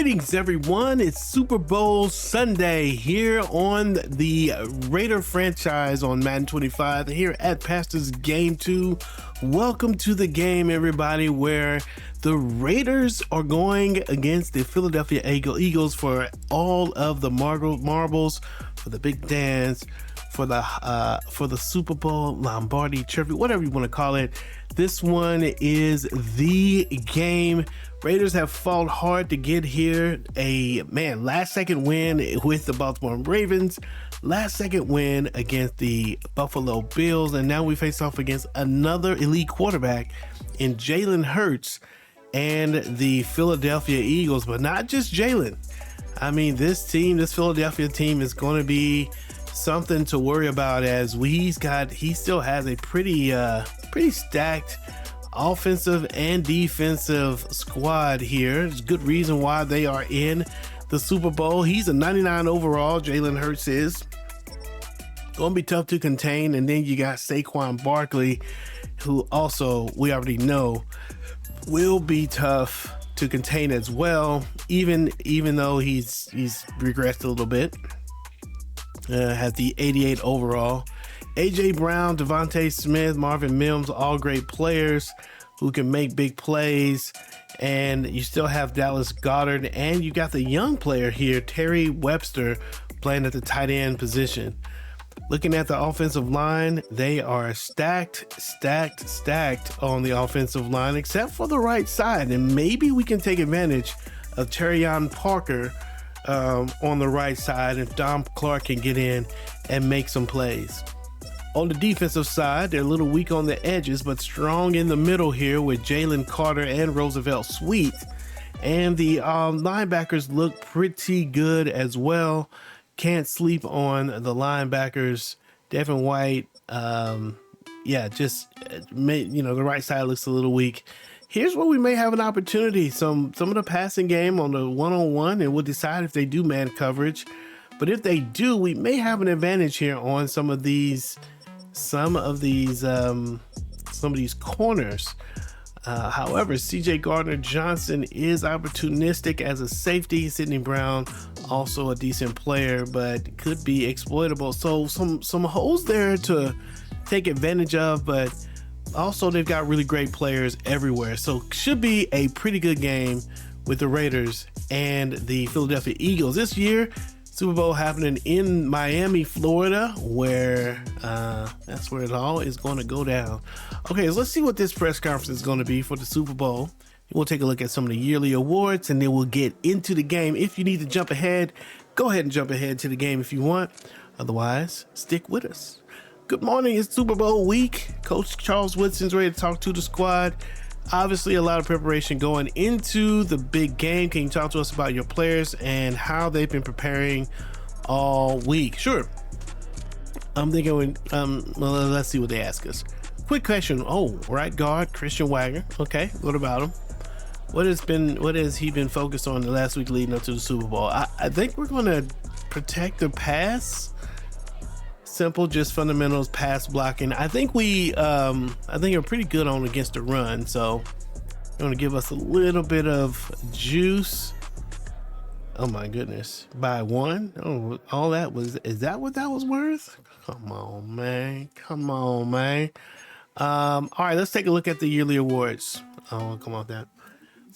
Greetings, everyone. It's Super Bowl Sunday here on the Raider franchise on Madden 25 here at Pastor's Game 2. Welcome to the game, everybody, where the Raiders are going against the Philadelphia Eagles for all of the marbles, for the big dance, for the Super Bowl Lombardi Trophy, whatever you want to call it. This one is the game. Raiders have fought hard to get here. Last second win with the Baltimore Ravens, last second win against the Buffalo Bills, and now we face off against another elite quarterback in Jalen Hurts and the Philadelphia Eagles. But not just Jalen. I mean, this Philadelphia team is going to be something to worry about, as he still has a pretty stacked offensive and defensive squad here. There's good reason why they are in the Super Bowl. He's a 99 overall. Jalen Hurts is gonna be tough to contain, and then you got Saquon Barkley, who also we already know will be tough to contain as well, even though he's regressed a little bit. Has the 88 overall. AJ Brown, Devontae Smith, Marvin Mims, all great players who can make big plays. And you still have Dallas Goedert, and you got the young player here, Terry Webster, playing at the tight end position. Looking at the offensive line, they are stacked on the offensive line, except for the right side. And maybe we can take advantage of Terrion Parker on the right side if Dom Clark can get in and make some plays. On the defensive side, they're a little weak on the edges, but strong in the middle here with Jalen Carter and Roosevelt Sweet. And the linebackers look pretty good as well. Can't sleep on the linebackers. Devin White, the right side looks a little weak. Here's where we may have an opportunity. Some of the passing game on the one-on-one, and we'll decide if they do man coverage. But if they do, we may have an advantage here on some of these corners. However, CJ Gardner-Johnson is opportunistic as a safety. Sidney Brown, also a decent player, but could be exploitable. So some holes there to take advantage of, but also they've got really great players everywhere. So should be a pretty good game with the Raiders and the Philadelphia Eagles. This year, Super Bowl happening in Miami, Florida, where that's where it all is going to go down. Okay, so let's see what this press conference is going to be for the Super Bowl. We'll take a look at some of the yearly awards, and then we'll get into the game. If you need to jump ahead, go ahead and jump ahead to the game if you want. Otherwise, stick with us. Good morning. It's Super Bowl week. Coach Charles Woodson's ready to talk to the squad. Obviously, a lot of preparation going into the big game. Can you talk to us about your players and how they've been preparing all week? Sure. I'm thinking, let's see what they ask us. Quick question. Oh, right guard, Christian Wagner. Okay, what about him? What has he been focused on the last week leading up to the Super Bowl? I think we're going to protect the pass. Simple, just fundamentals, pass blocking. I think we're pretty good on against the run, so going to give us a little bit of juice. Oh my goodness, by one. Oh, all that was, is that what that was worth? Come on, man. All right, let's take a look at the yearly awards. Oh, come on, that.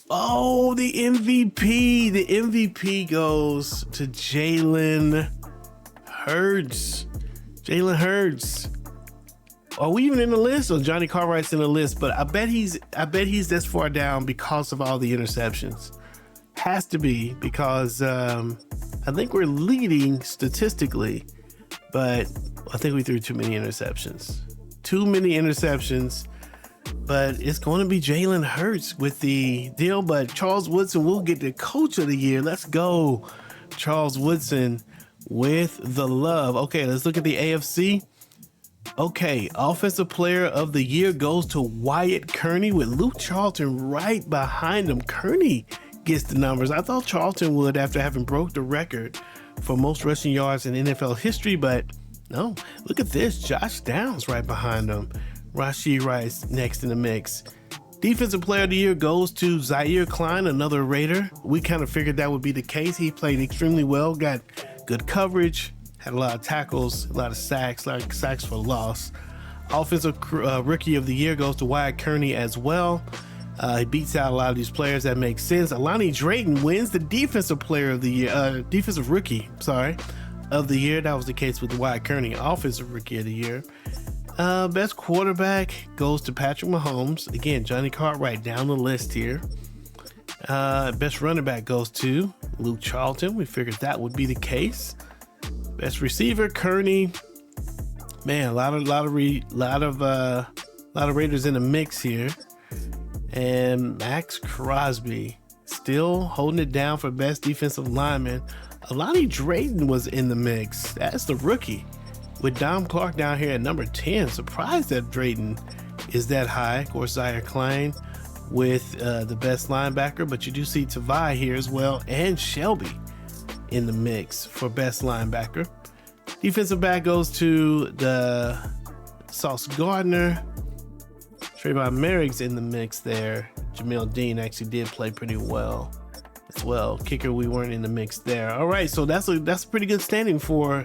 Oh, the MVP. The MVP goes to Jalen Hurts. Jalen Hurts. Are we even in the list? Or Johnny Cartwright's in the list? But I bet he's this far down because of all the interceptions. Has to be, because I think we're leading statistically, but I think we threw too many interceptions. But it's going to be Jalen Hurts with the deal. But Charles Woodson will get the Coach of the Year. Let's go, Charles Woodson, with the love. Okay, let's look at the AFC. Okay, Offensive Player of the Year goes to Wyatt Kearney, with Luke Charlton right behind him. Kearney gets the numbers. I thought Charlton would, after having broke the record for most rushing yards in NFL history, but no. Look at this. Josh Downs right behind him. Rashee Rice next in the mix. Defensive player of the year goes to Zaire Klein, another Raider. We kind of figured that would be the case. He played extremely well, got good coverage, had a lot of tackles, a lot of sacks, like sacks for loss. Offensive rookie of the year goes to Wyatt Kearney as well. He beats out a lot of these players. That makes sense. Alani Drayton wins the defensive player of the year, defensive rookie, of the year. That was the case with Wyatt Kearney, offensive rookie of the year. Best quarterback goes to Patrick Mahomes. Again, Johnny Cartwright down the list here. Best running back goes to Luke Charlton. We figured that would be the case. Best receiver, Kearney. Man, a lot of Raiders in the mix here. And Max Crosby still holding it down for best defensive lineman. Alani Drayton was in the mix. That's the rookie. With Dom Clark down here at number 10, surprised that Drayton is that high. Of course, Zaire Klein with the best linebacker, but you do see Tavai here as well, and Shelby in the mix for best linebacker. Defensive back goes to the Sauce Gardner. Trayvon Merrick's in the mix there. Jamil Dean actually did play pretty well as well. Kicker, we weren't in the mix there. All right, so that's a pretty good standing for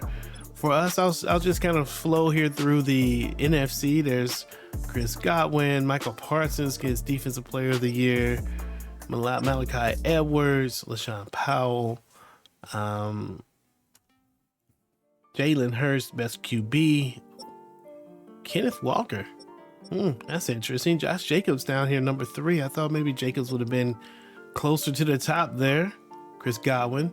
us. I'll just kind of flow here through the NFC. There's Chris Godwin, Michael Parsons gets Defensive Player of the Year, Malachi Edwards, LaShawn Powell, Jalen Hurst, best QB, Kenneth Walker. That's interesting. Josh Jacobs down here, number 3. I thought maybe Jacobs would have been closer to the top there. Chris Godwin.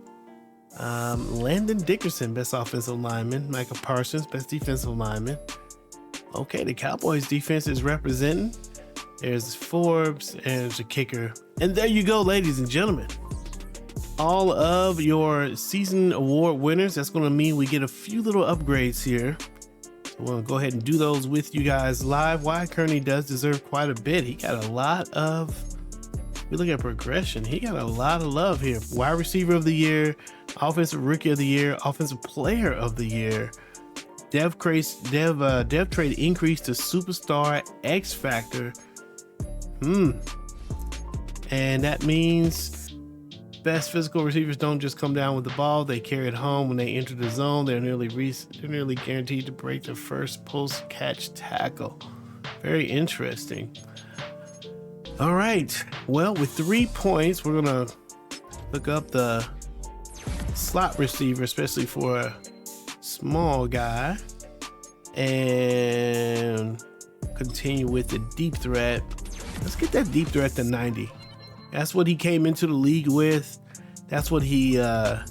Landon Dickerson, best offensive lineman. Michael Parsons, best defensive lineman. Okay, the Cowboys defense is representing. There's Forbes, and there's a kicker. And there you go, ladies and gentlemen. All of your season award winners. That's going to mean we get a few little upgrades here. So we'll go ahead and do those with you guys live. Wyatt Kearney does deserve quite a bit. He got a lot of, we look at progression, he got a lot of love here. Wide receiver of the year, offensive rookie of the year, offensive player of the year. Dev trade increase to superstar X Factor. And that means best physical receivers don't just come down with the ball, they carry it home when they enter the zone. They're nearly guaranteed to break their first post-catch tackle. Very interesting. All right, well, with 3 points, we're gonna look up the slot receiver, especially for a small guy, and continue with the deep threat. Let's get that deep threat to 90. That's what he came into the league with. That's what he this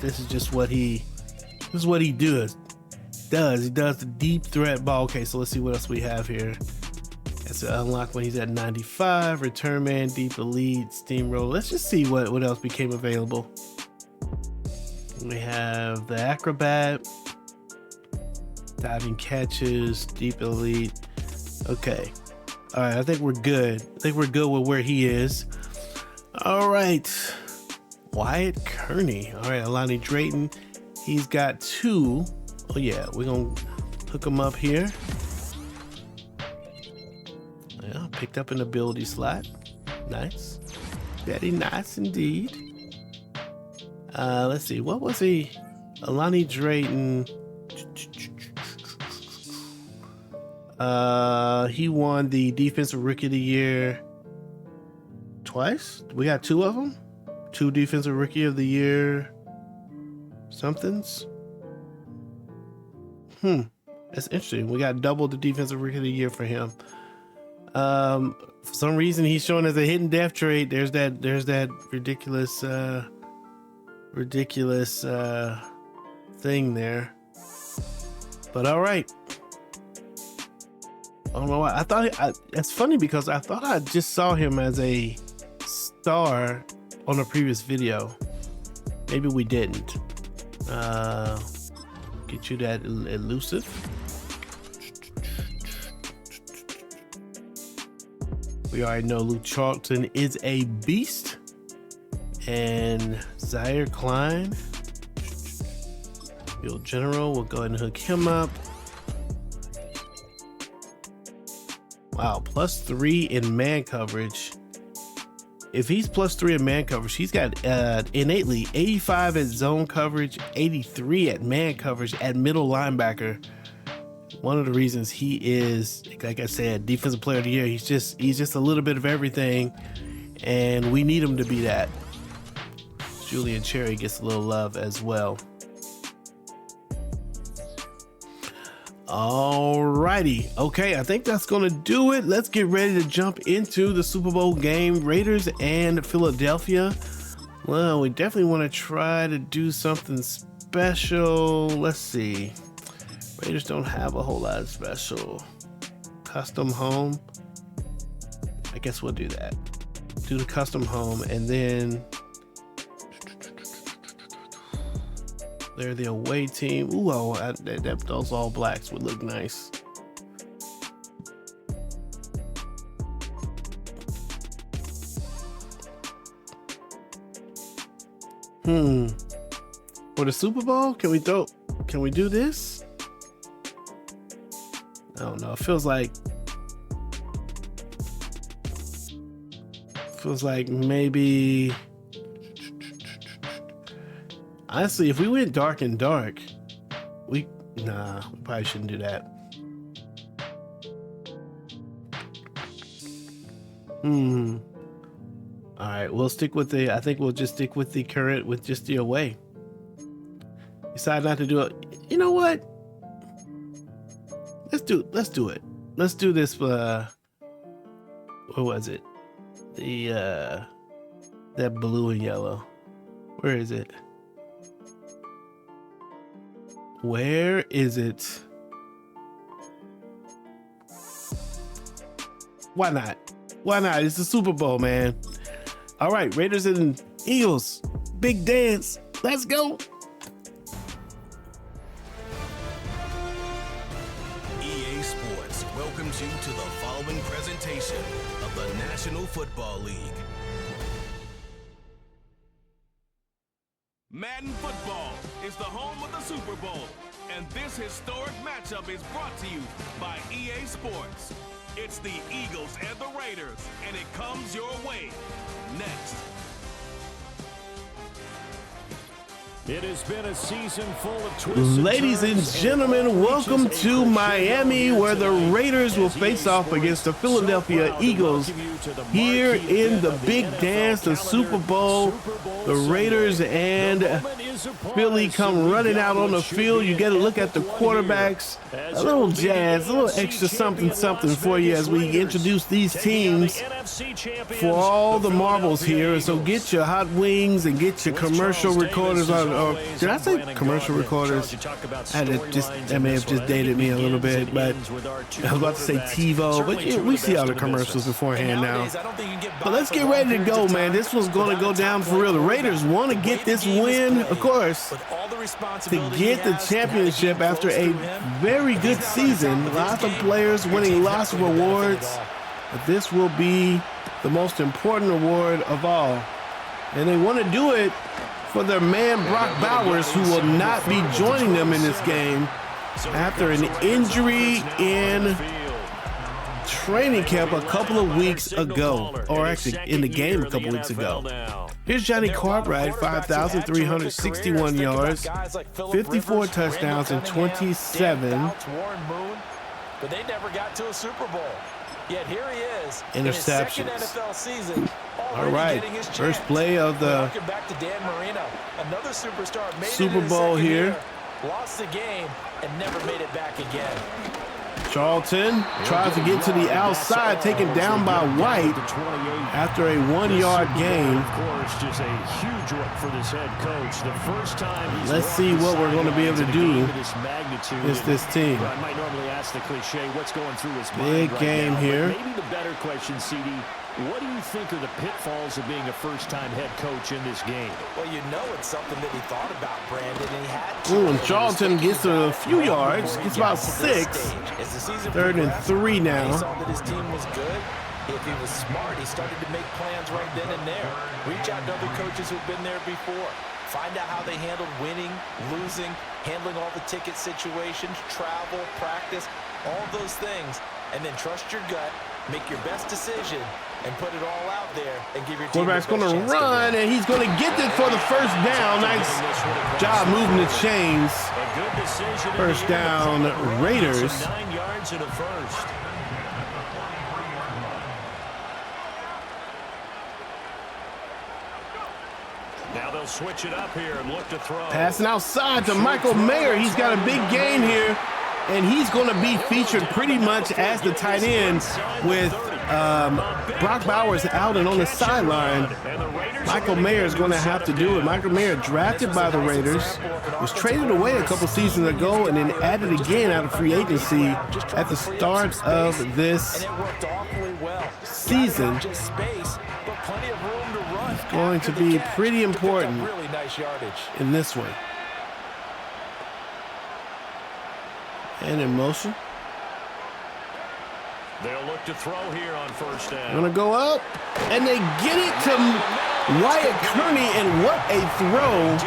is just what he does. He does the deep threat ball. Okay, so let's see what else we have here. That's an unlock when he's at 95. Return man, deep elite, steamroller. Let's just see what else became available. We have the acrobat, diving catches, deep elite. Okay. All right, I think we're good. I think we're good with where he is. All right. Wyatt Kearney. All right, Alani Drayton. He's got 2. Oh, yeah, we're going to hook him up here. Yeah, picked up an ability slot. Nice. Very nice indeed. Let's see. What was he? Alani Drayton. He won the Defensive Rookie of the Year twice. We got 2 of them. 2 Defensive Rookie of the Year somethings. That's interesting. We got double the Defensive Rookie of the Year for him. For some reason, he's showing as a hidden death trade. There's that ridiculous thing there. But all right. I don't know why. It's funny because I thought I just saw him as a star on a previous video. Maybe we didn't. Get you that elusive. We already know Luke Charlton is a beast. And Zaire Klein, Field General, we'll go ahead and hook him up. Wow, +3 in man coverage. If he's +3 in man coverage, he's got innately 85 at zone coverage, 83 at man coverage at middle linebacker. One of the reasons he is, like I said, defensive player of the year, he's just a little bit of everything, and we need him to be that. Julian Cherry gets a little love as well. Alrighty, okay, I think that's gonna do it. Let's get ready to jump into the Super Bowl game, Raiders and Philadelphia. Well, we definitely want to try to do something special. Let's see. Raiders don't have a whole lot of special. Custom home. I guess we'll do that. Do the custom home, and then they're the away team. Ooh, those all blacks would look nice. For the Super Bowl, can we do this? I don't know. It feels like maybe, honestly, if we went dark and dark, we probably shouldn't do that. All right, we'll stick with I think we'll just stick with the current, with just the away. Decide not to do it. You know what? Let's do it. Let's do this. What was it? That blue and yellow. Where is it? Where is it? Why not? Why not? It's the Super Bowl, man. All right, Raiders and Eagles. Big dance. Let's go. EA Sports welcomes you to the following presentation of the National Football League. Madden Football is the home of the Super Bowl, and this historic matchup is brought to you by EA Sports. It's the Eagles and the Raiders, and it comes your way next. It has been a season full of twists. Ladies and gentlemen, welcome to Miami, where the Raiders will face off against the Philadelphia Eagles here in the big dance, the Super Bowl. The Raiders and Philly come running out on the field. You get a look at the quarterbacks, a little jazz, a little extra something for you as we introduce these teams for all the marbles here. So get your hot wings and get your commercial recorders on. Or did I say commercial recorders? That may have just dated me a little bit, but I was about to say TiVo, but yeah, we see all the commercials beforehand now. But let's get ready to go, man. This one's going to go down for real. The Raiders want to get this win, of course, to get the championship after a very good season. Lots of players winning lots of awards. But this will be the most important award of all. And they want to do it for their man Brock Bowers, who will not be joining them in this game after an injury in training camp a couple of weeks ago, or actually in the game a couple weeks ago. Here's Johnny Cartwright, 5,361 yards, 54 touchdowns, and 27 but they never got to a Super Bowl. Yet here he is in his second NFL season. All right, first play of the another superstar made Super Bowl here. Lost the game and never made it back again. Charlton tries to get to the outside, taken down by White after a 1-yard gain. Of course, just a huge one for this head coach. The first time he's Let's see what we're going to be able to do against this team. I might normally ask the cliche, what's going through his mind Big right game now, here. Maybe the better question, CD, what do you think are the pitfalls of being a first-time head coach in this game? Well, you know it's something that he thought about, Brandon, and he had to. Ooh, and Charlton gets a few yards, gets about 6. 3rd and 3 now. He saw that his team was good. If he was smart, he started to make plans right then and there. Reach out to other coaches who've been there before. Find out how they handled winning, losing, handling all the ticket situations, travel, practice, all those things. and then trust your gut, make your best decision, and put it all out there and give your team quarterback's going to run, and he's going to get it for the first down. Nice job moving the chains. First down, Raiders. 9 yards and a first. Now they'll switch it up here and look to throw. Passing outside to Michael Mayer. He's got a big gain here, and he's going to be featured pretty much as the tight end with Brock Bowers out and on the sideline. Michael Mayer is going to have to do it. Michael Mayer, drafted by the Raiders, was traded away a couple seasons ago and then added again out of free agency at the start of this season. It's going to be pretty important in this one. And in motion. They'll look to throw here on first down. Gonna go up, and they get it to Wyatt Kearney, and what a throw.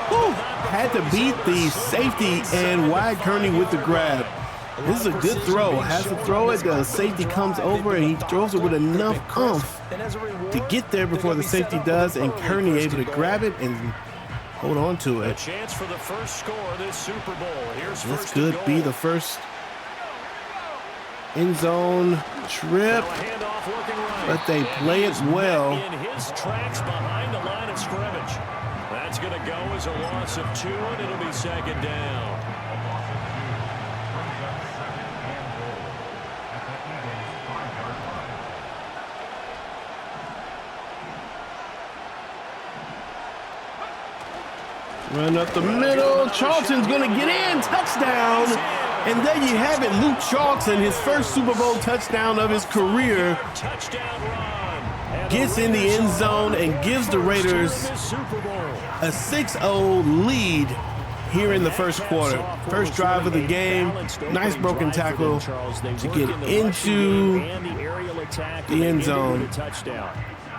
Whew. Had to beat the safety and Wyatt Kearney with the grab. This is a good throw. Has to throw it. The safety comes over, and he throws it with enough oomph to get there before the safety does, and Kearney able to grab it and hold on to it. A chance for the first score of this Super Bowl. Here's This first could be the first end zone trip, but they play it well. In his tracks behind the line of scrimmage. That's going to go as a loss of 2, and it'll be second down. Run up the middle. Charlton's going to get in. Touchdown. And there you have it. Luke Charlton, his first Super Bowl touchdown of his career, gets in the end zone and gives the Raiders a 6-0 lead here in the first quarter. First drive of the game. Nice broken tackle to get into the end zone.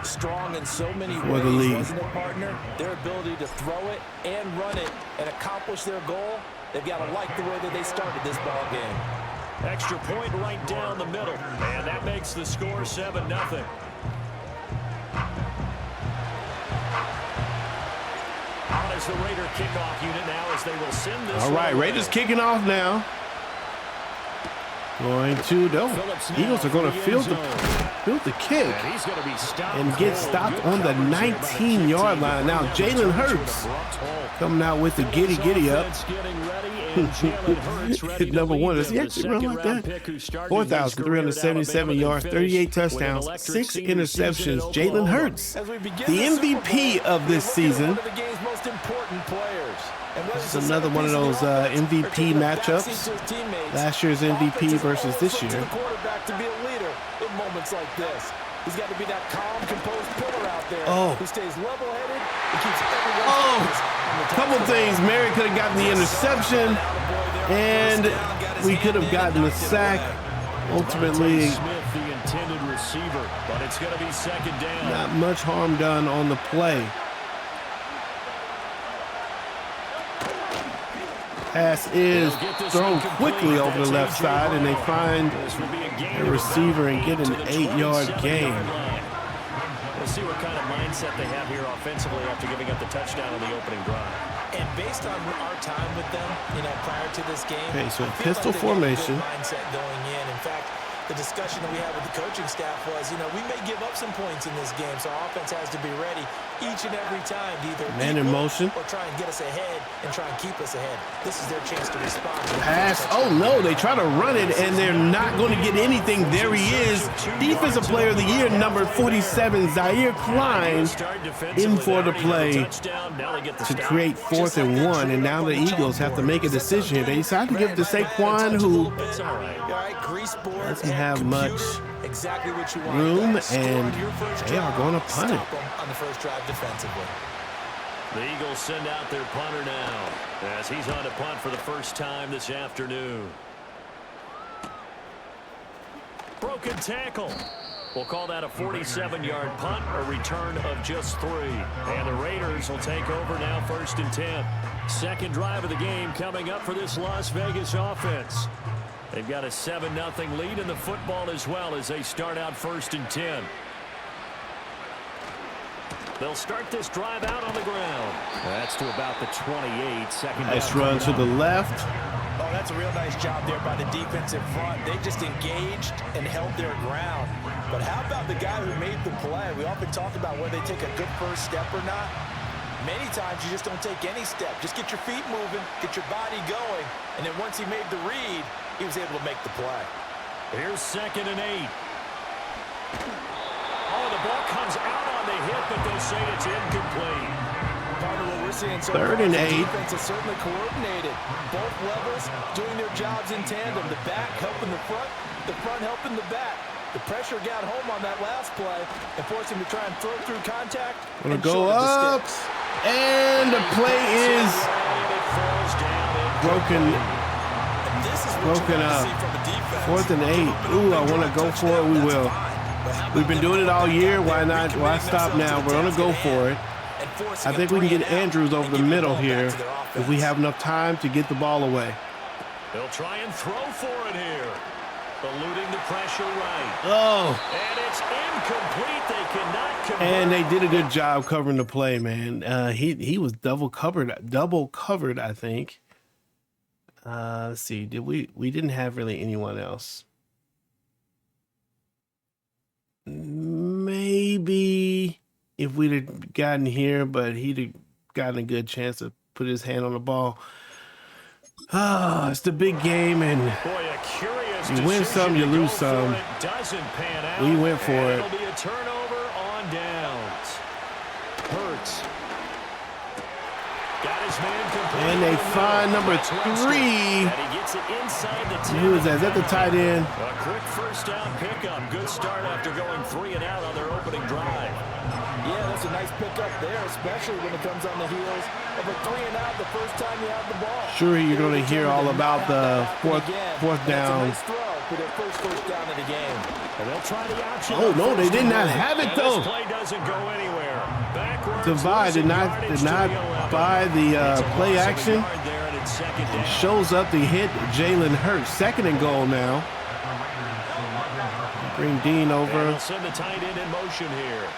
Strong in so many for ways, the league. wasn't it, partner? Their ability to throw it and run it and accomplish their goal, they've got to like the way that they started this ball game. Extra point right down the middle, and that makes the score 7-0. On as the Raider kickoff unit now as they will send this. All right, Raiders kicking off now. Going to, Eagles are going to field the kick and get stopped on the 19-yard line. Now Jalen Hurts coming out with the giddy up. Number one, does he actually run like that? 4,377 yards, 38 touchdowns, 6 interceptions. Jalen Hurts, the MVP of this season. This is another one of those MVP matchups. Last year's MVP versus this year. Quarterback to be a leader in moments like this. He's got to be that calm, composed pillar out there who stays level-headed and keeps everyone couple things. Mary could have gotten the interception, and we could have gotten the sack. Ultimately, Smith, the intended receiver, but it's going to be second down. Not much harm done on the play. Pass is thrown quickly over the left side, and they find a receiver and get an 8-yard gain. We'll see what kind of mindset they have here offensively after giving up the touchdown on the opening drive. And based on our time with them, prior to this game, okay, so pistol formation. Mindset going in. In fact, the discussion that we had with the coaching staff was, we may give up some points in this game, so our offense has to be ready each and every time to either man in motion or try and get us ahead and try and keep us ahead. This is their chance to respond. Pass. Oh no, they try to run it and they're not going to get anything. There he is, Defensive Player of the Year, number 47, Zaire Klein, in for the play to create 4th and 1. And now the Eagles have to make a decision here. They decide to give it to Saquon, who doesn't have much room, and they are going to punt it. On the first drive defensively. The Eagles send out their punter now as he's on to punt for the first time this afternoon. Broken tackle. We'll call that a 47-yard punt, a return of just 3. And the Raiders will take over now 1st and 10. Second drive of the game coming up for this Las Vegas offense. They've got a 7-0 lead in the football as well as they start out 1st and 10. They'll start this drive out on the ground. That's to about the 28. Second nice run to the left. Oh, that's a real nice job there by the defensive front. They just engaged and held their ground. But how about the guy who made the play? We often talk about whether they take a good first step or not. Many times you just don't take any step. Just get your feet moving, get your body going, and then once he made the read, he was able to make the play. Here's 2nd and 8. Oh, the ball comes out on the hit, but they'll say it's incomplete. What we're seeing so 3rd and 8. The defense is certainly coordinated. Both levels doing their jobs in tandem. The back helping the front helping the back. The pressure got home on that last play and forced him to try and throw through contact. Gonna go up, and the play is broken up. 4th and 8. Ooh, I want to go for it. We will. We've been doing it all year. Why not? Why stop now? We're gonna go for it. I think we can get Andrews over the middle here if we have enough time to get the ball away. They'll try and throw for it here. Eluding the pressure right. Oh. And it's incomplete. They cannot convert. And they did a good job covering the play, man. He was double covered, I think. Let's see. We didn't have really anyone else. Maybe if we'd have gotten here, but he'd have gotten a good chance to put his hand on the ball. Oh, it's the big game, and boy, a curious you win some, you lose some. We went for it. It'll be a turnover on downs. Hurts. Got his man complete. And they find number 3. And he gets it inside the 10. Who is that? Is that the tight end? A quick first down pickup. Good start after going 3 and out on their opening drive. Yeah, that's a nice pickup there, especially when it comes on the heels of a 3 and out the first time you have the ball. Sure, you're going to hear all about the fourth down. That's a nice throw for their first down of the game. And they'll try the option. Oh no, they did not have it though. This play doesn't go anywhere. Backwards. Divide did not buy the play action. It shows up the hit Jalen Hurts. 2nd and goal now. Bring Dean over. They'll send the tight end in motion here.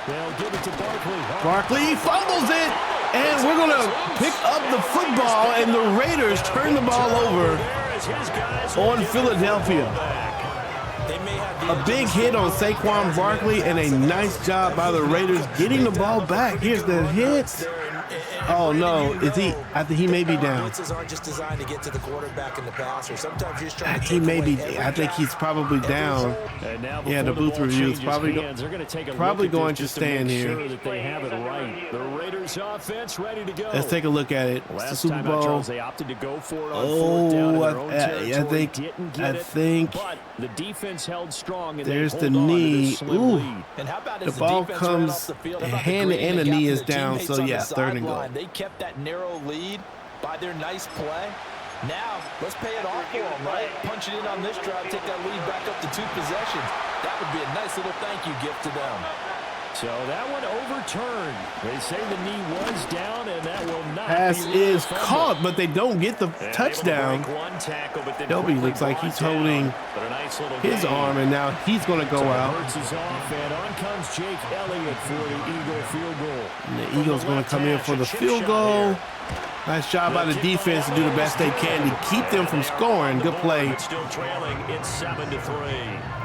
They'll give it to Barkley. Barkley fumbles it, and we're going to pick up the football, and the Raiders turn the ball over on Philadelphia. A big hit on Saquon Barkley, and a nice job by the Raiders getting the ball back. Here's the hit. Oh no, is he? I think he may be down. Blitzes aren't just designed to get to the quarterback in the passer. Sometimes you're just trying to He may be. I think he's probably down. Yeah, the booth review is probably going to stand here. That they have it right. The Raiders offense ready to go. Let's take a look at it. It's the Super Bowl. They opted to go for it on 4th down in their own territory. I think. But the defense held strong. And there's the knee. Ooh. And how about the ball comes, hand and the knee is down. So yeah, 3rd and goal. They kept that narrow lead by their nice play. Now, let's pay it off for them, right? Punch it in on this drive, take that lead back up to 2 possessions. That would be a nice little thank you gift to them. So that one overturned. They say the knee was down, and that will not pass is caught, but they don't get the touchdown. Shelby looks like he's holding his arm, and now he's going to go out. Hurts is off, and on comes Jake Elliott for the Eagle field goal. And the Eagles going to come in for the field goal. Nice job by the defense to do the best they can to keep them from scoring. Good play. Still trailing, it's 7-3.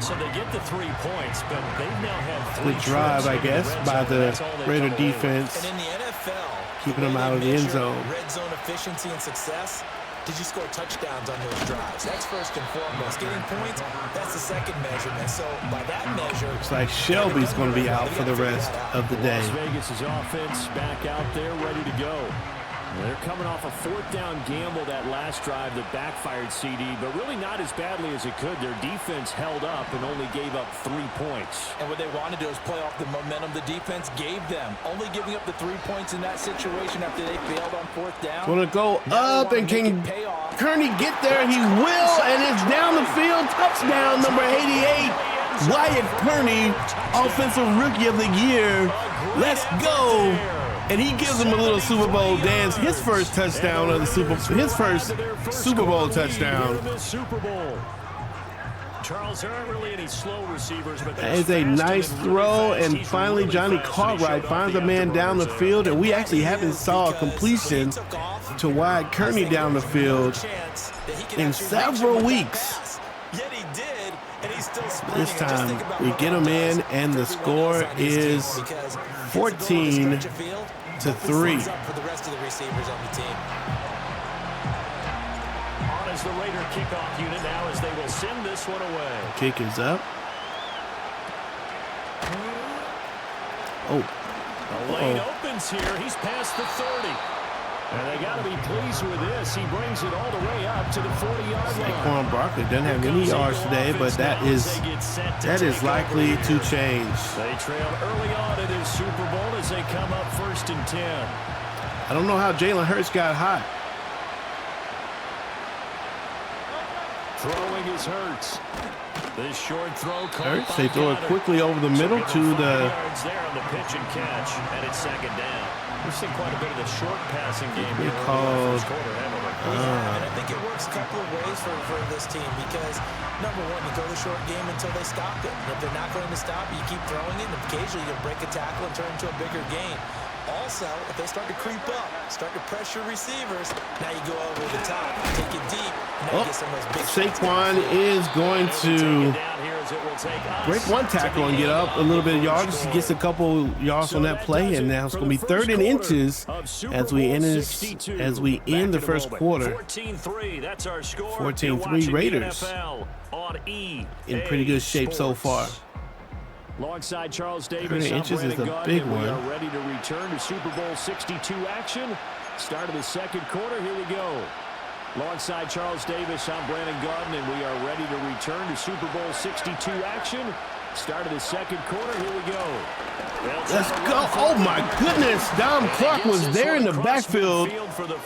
So they get the 3 points, but they've now had 3 good drive, I guess, by the Raider defense. And in the NFL, keeping them out of the end zone. Red zone efficiency and success. Did you score touchdowns on those drives? That's first and foremost. Getting points, that's the second measurement. So by that measure, looks like Shelby's going to be out for the rest of the day. Las Vegas' offense back out there, ready to go. They're coming off a 4th down gamble that last drive that backfired CD, but really not as badly as it could. Their defense held up and only gave up 3 points. And what they wanted to do is play off the momentum the defense gave them. Only giving up the 3 points in that situation after they failed on 4th down. Going to go up, and can Kearney get there? He will, and it's down the field. Touchdown, number 88. Wyatt Kearney, Offensive Rookie of the Year. Let's go. And he gives him a little Super Bowl dance. His first touchdown of the his first Super Bowl touchdown. Charles, there aren't really any slow receivers, but that is a nice throw, and finally Johnny Cartwright finds a man down the field, and we actually haven't saw a completion to Wyatt Kearney down the field in several weeks. This time we get him in, and the score is 14-3. As the Raider kickoff unit now, as they will send this one away. Kick is up. Oh. The lane opens here. He's past the 30. And they got to be pleased with this. He brings it all the way up to the 40-yard line. Saquon Barkley doesn't have any yards today, but that is likely to change. They trail early on in this Super Bowl as they come up 1st and 10. I don't know how Jalen Hurts got hot. Throwing is Hurts. This short throw. Hurts, they throw it quickly over the middle to the. Yards there on the pitch and catch, and it's 2nd down. We've seen quite a bit of the short passing game here. Called. And I think it works a couple of ways for this team because, number one, you go the short game until they stop it. And if they're not going to stop it, you keep throwing it, and occasionally you break a tackle and turn into a bigger gain. Also, if they start to creep up, start to pressure receivers, now you go over the top, take it deep, and now you get some of those big Saquon is going to break one tackle and get up a little bit of yards. He gets a couple yards on that play, and now it's going to be 3rd and inches as we end the first quarter. 14-3, that's our score. 14-3 Raiders in pretty good shape so far. Alongside Charles Davis, 30 inches is a big one. We are ready to return to Super Bowl 62 action. Start of the 2nd quarter. Here we go. Alongside Charles Davis, I'm Brandon Garden, and we are ready to return to Super Bowl 62 action. Start of the 2nd quarter. Here we go. Let's go. Oh, my goodness. Dom Clark was there in the backfield.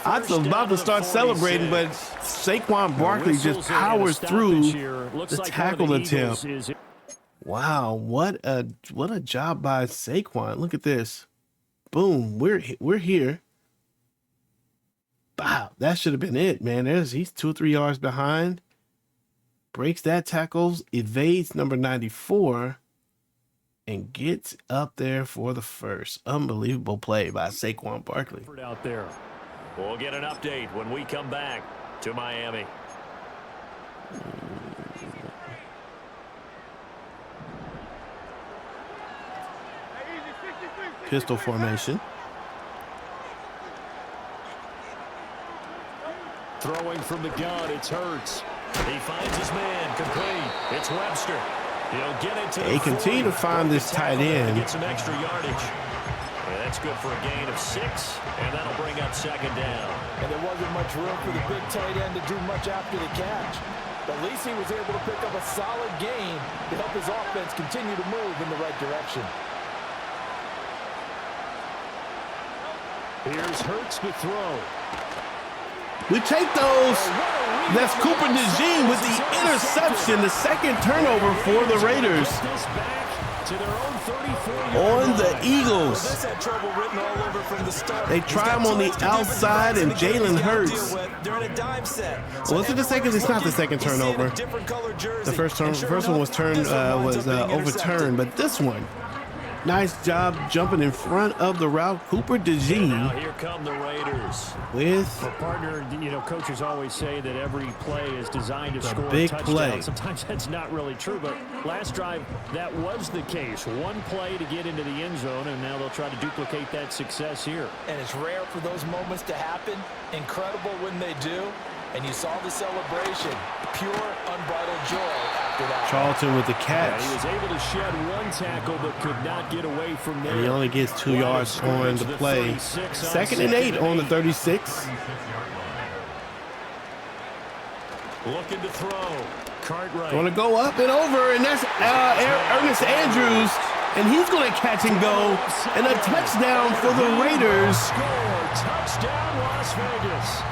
I was about to start celebrating, but Saquon Barkley just powers through the tackle attempt. Wow, what a job by Saquon. Look at this. Boom, we're here. Wow, that should have been it, man. He's 2 or 3 yards behind. Breaks that tackle, evades number 94, and gets up there for the first. Unbelievable play by Saquon Barkley. Out there. We'll get an update when we come back to Miami. Pistol formation. Throwing from the gun, it's Hurts. He finds his man, complete. It's Webster. He'll get it to They continue to find this tight end. Get some extra yardage. Yeah, that's good for a gain of 6, and that'll bring up 2nd down. And there wasn't much room for the big tight end to do much after the catch. But at least he was able to pick up a solid gain to help his offense continue to move in the right direction. Here's Hurts to throw. We take those. That's Cooper DeJean with the interception, the 2nd turnover for the Raiders. On the Eagles. They try him on the outside, and Jalen Hurts. Was it the second? It's not the 2nd turnover. The first one was overturned, but this one. Nice job jumping in front of the route. Cooper DeJean. Now here come the Raiders. With a partner, coaches always say that every play is designed to score big a touchdown. Play. Sometimes that's not really true, but last drive, that was the case. One play to get into the end zone, and now they'll try to duplicate that success here. And it's rare for those moments to happen. Incredible when they do. And you saw the celebration. Pure, unbridled joy after that. Charlton with the catch. Yeah, he was able to shed one tackle, but could not get away from there. And he only gets 2 yards on the play. 2nd and 8 on the 36. Looking to throw. Cartwright. Going to go up and over, and that's Ernest Andrews. And he's going to catch and go. And a touchdown for the Raiders. Touchdown, Las Vegas.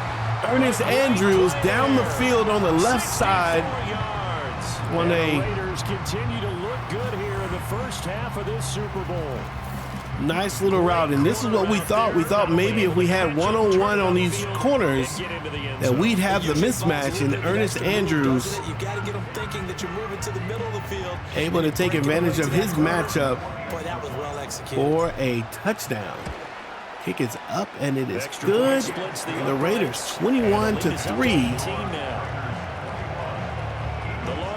Ernest Andrews down the field on the left side. The Raiders continue to look good here in the first half of this Super Bowl. Nice little route, and this is what we thought. We thought maybe if we had one-on-one on these corners that we'd have the mismatch, and Ernest Andrews able to take advantage of his matchup for a touchdown. Kick is up, and it is good. The Raiders 21-3.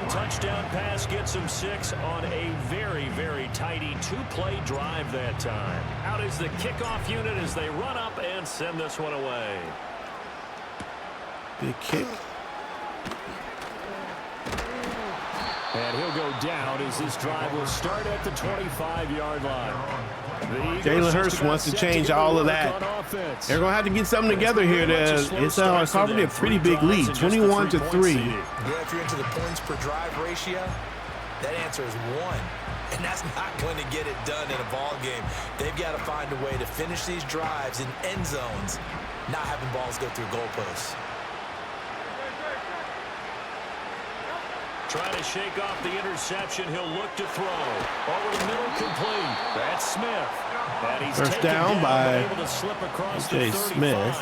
Touchdown pass gets him 6 on a very, very tidy 2-play drive that time. Out is the kickoff unit as they run up and send this one away. Big kick. And he'll go down as this drive will start at the 25-yard line. Jalen Hurts wants to change all of that. They're going to have to get something together here. It's already a pretty big lead, 21-3. Yeah, if you're into the points per drive ratio, that answer is 1. And that's not going to get it done in a ball game. They've got to find a way to finish these drives in end zones, not having balls go through goalposts. Trying to shake off the interception. He'll look to throw. Over the middle, complete. That's Smith. And he's first down by able to slip across the 35. Smith.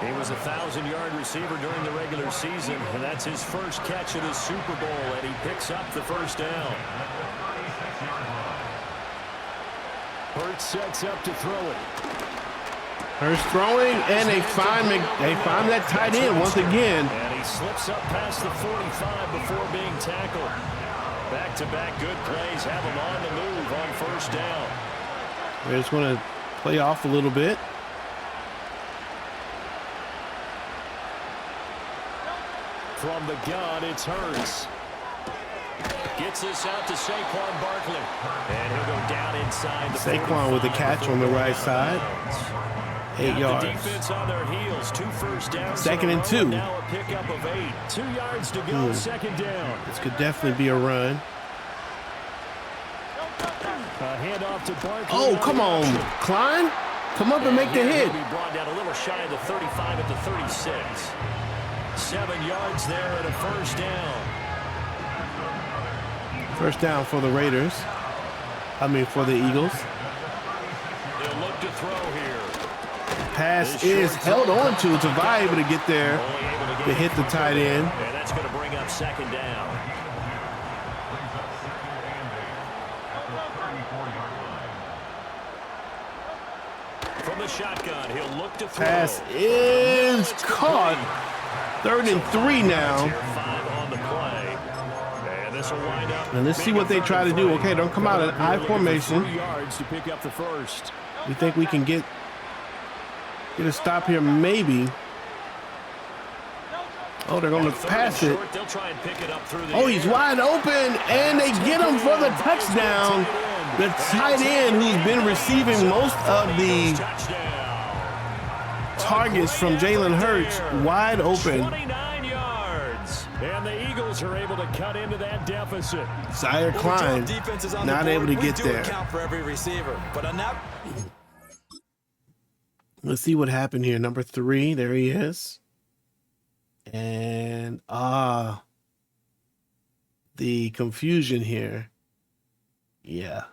He was a 1,000-yard receiver during the regular season, and that's his first catch of the Super Bowl, and he picks up the first down. Hurts sets up to throw it. Hurts throwing, and they find that tight end once again. And he slips up past the 45 before being tackled. Back-to-back good plays have him on the move on first down. They're just going to play off a little bit. From the gun, it's Hurts. Gets this out to Saquon Barkley. And he'll go down inside the Saquon with the catch on the right side. 8 yards. The defense on their heels. 2 first downs. 2nd and 2. Now a pickup of 8. 2 yards to go. Second down. This could definitely be a run. Handoff to Barkley. Oh, come on, Klein. Come up and make the hit. Be brought down a little shy of the 35 at the 36. 7 yards there at a first down. First down for the Raiders. For the Eagles. He'll look to throw here. Pass is held on to Vi able to get there to hit the tight end. And that's going to bring up second down. From the shotgun, he'll look to throw. Pass is caught. 3rd and 3 now. 5 on the play. And this will wind up. And let's see what they try to do. Okay, don't come out in I formation. 3 yards to pick up the first. We think we can get a stop here, maybe. Oh, they're going to pass it. They'll try and pick it up through the Oh, he's wide open, and they get him for the touchdown. The tight end who's been receiving most of the targets from Jalen Hurts, wide open. 29 yards. And the Eagles are able to cut into that deficit. Zaire Klein not able to get there. For every receiver, but on that. Let's see what happened here. Number 3, there he is. And the confusion here. Yeah.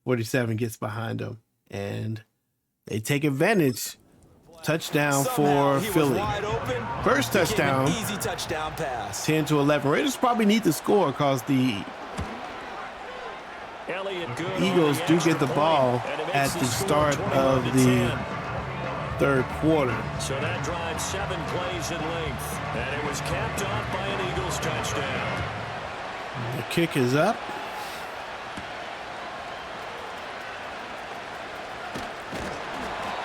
47 gets behind him. And they take advantage. Touchdown for Philly. First touchdown. Easy touchdown pass. 10-11. Raiders probably need to score because the Eagles do get the ball at the start of the 3rd quarter. So that drive 7 plays in length, and it was capped off by an Eagles touchdown. The kick is up.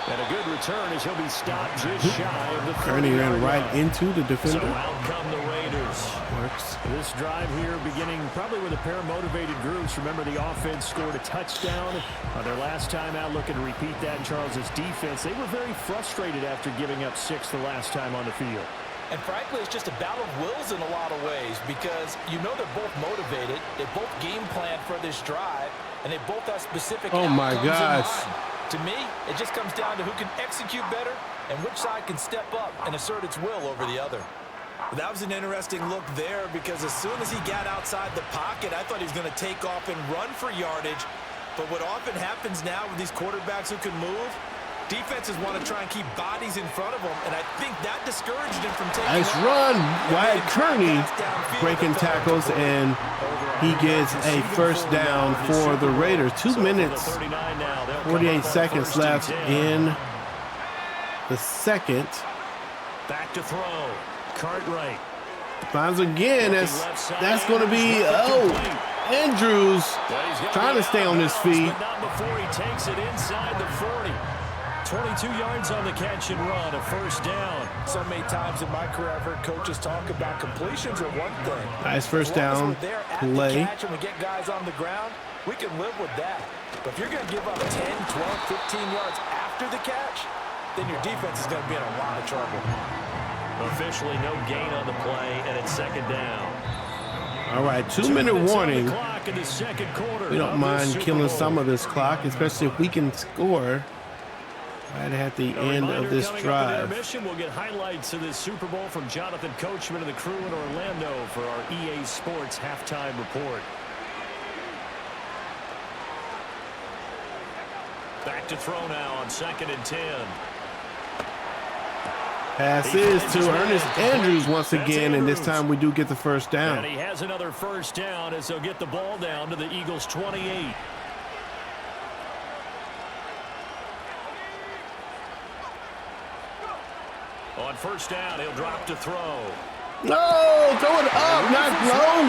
And a good return as he'll be stopped just shy of the 30. Kearney ran right into the defender. So out come the Raiders. Works. This drive here beginning probably with a pair of motivated groups. Remember, the offense scored a touchdown on their last time out. Looking to repeat that in Charles's defense. They were very frustrated after giving up 6 the last time on the field. And frankly, it's just a battle of wills in a lot of ways because you know they're both motivated. They both game plan for this drive, and they both have specific Oh my gosh. To me, it just comes down to who can execute better and which side can step up and assert its will over the other. That was an interesting look there because as soon as he got outside the pocket, I thought he was going to take off and run for yardage. But what often happens now with these quarterbacks who can move, defenses want to try and keep bodies in front of them, and I think that discouraged him from taking Nice run. Wyatt Kearney breaking tackles, and he gets a first down for the Raiders. 2 minutes, 48 seconds left in the second. Back to throw. Cartwright. Finds again. That's going to be, Andrews trying to stay on his feet. But not before he takes it inside the 40. 22 yards on the catch and run, a first down. So many times in my career I've heard coaches talk about completions are one thing. Nice first down play. Catch and we get guys on the ground, we can live with that. But if you're going to give up 10, 12, 15 yards after the catch, then your defense is going to be in a lot of trouble. Officially no gain on the play, and it's second down. All right, 2-minute warning. We don't mind killing some of this clock, especially if we can score right at the end of this drive. We'll get highlights of this Super Bowl from Jonathan Coachman and the crew in Orlando for our EA Sports halftime report. Back to throw now on 2nd and 10. Pass is to Ernest Andrews once again, and this time we do get the first down. And he has another first down as they'll get the ball down to the Eagles' 28. On first down, he'll drop to throw. No, throw it up, not low.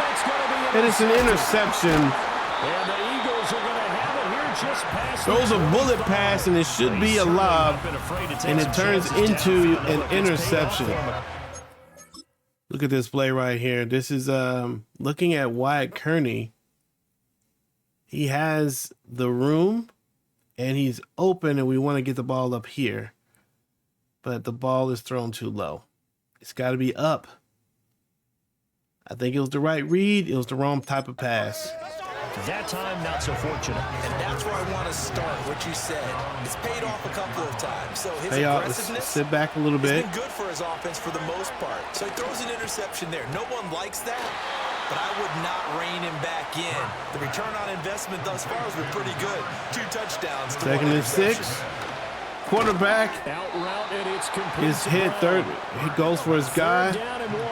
And it's an interception. And the Eagles are going to have it here just past. Throws a bullet pass, and it should be a lob, and it turns into an interception. Look at this play right here. This is looking at Wyatt Kearney. He has the room, and he's open, and we want to get the ball up here. But the ball is thrown too low. It's got to be up. I think it was the right read. It was the wrong type of pass. That time, not so fortunate. And that's where I want to start, what you said. It's paid off a couple of times. So his aggressiveness, sit back a little bit. It's been good for his offense for the most part. So he throws an interception there. No one likes that, but I would not rein him back in. The return on investment thus far has been pretty good. 2 touchdowns to 2nd and 6. Quarterback is hit third. He goes for his guy. Down and 1.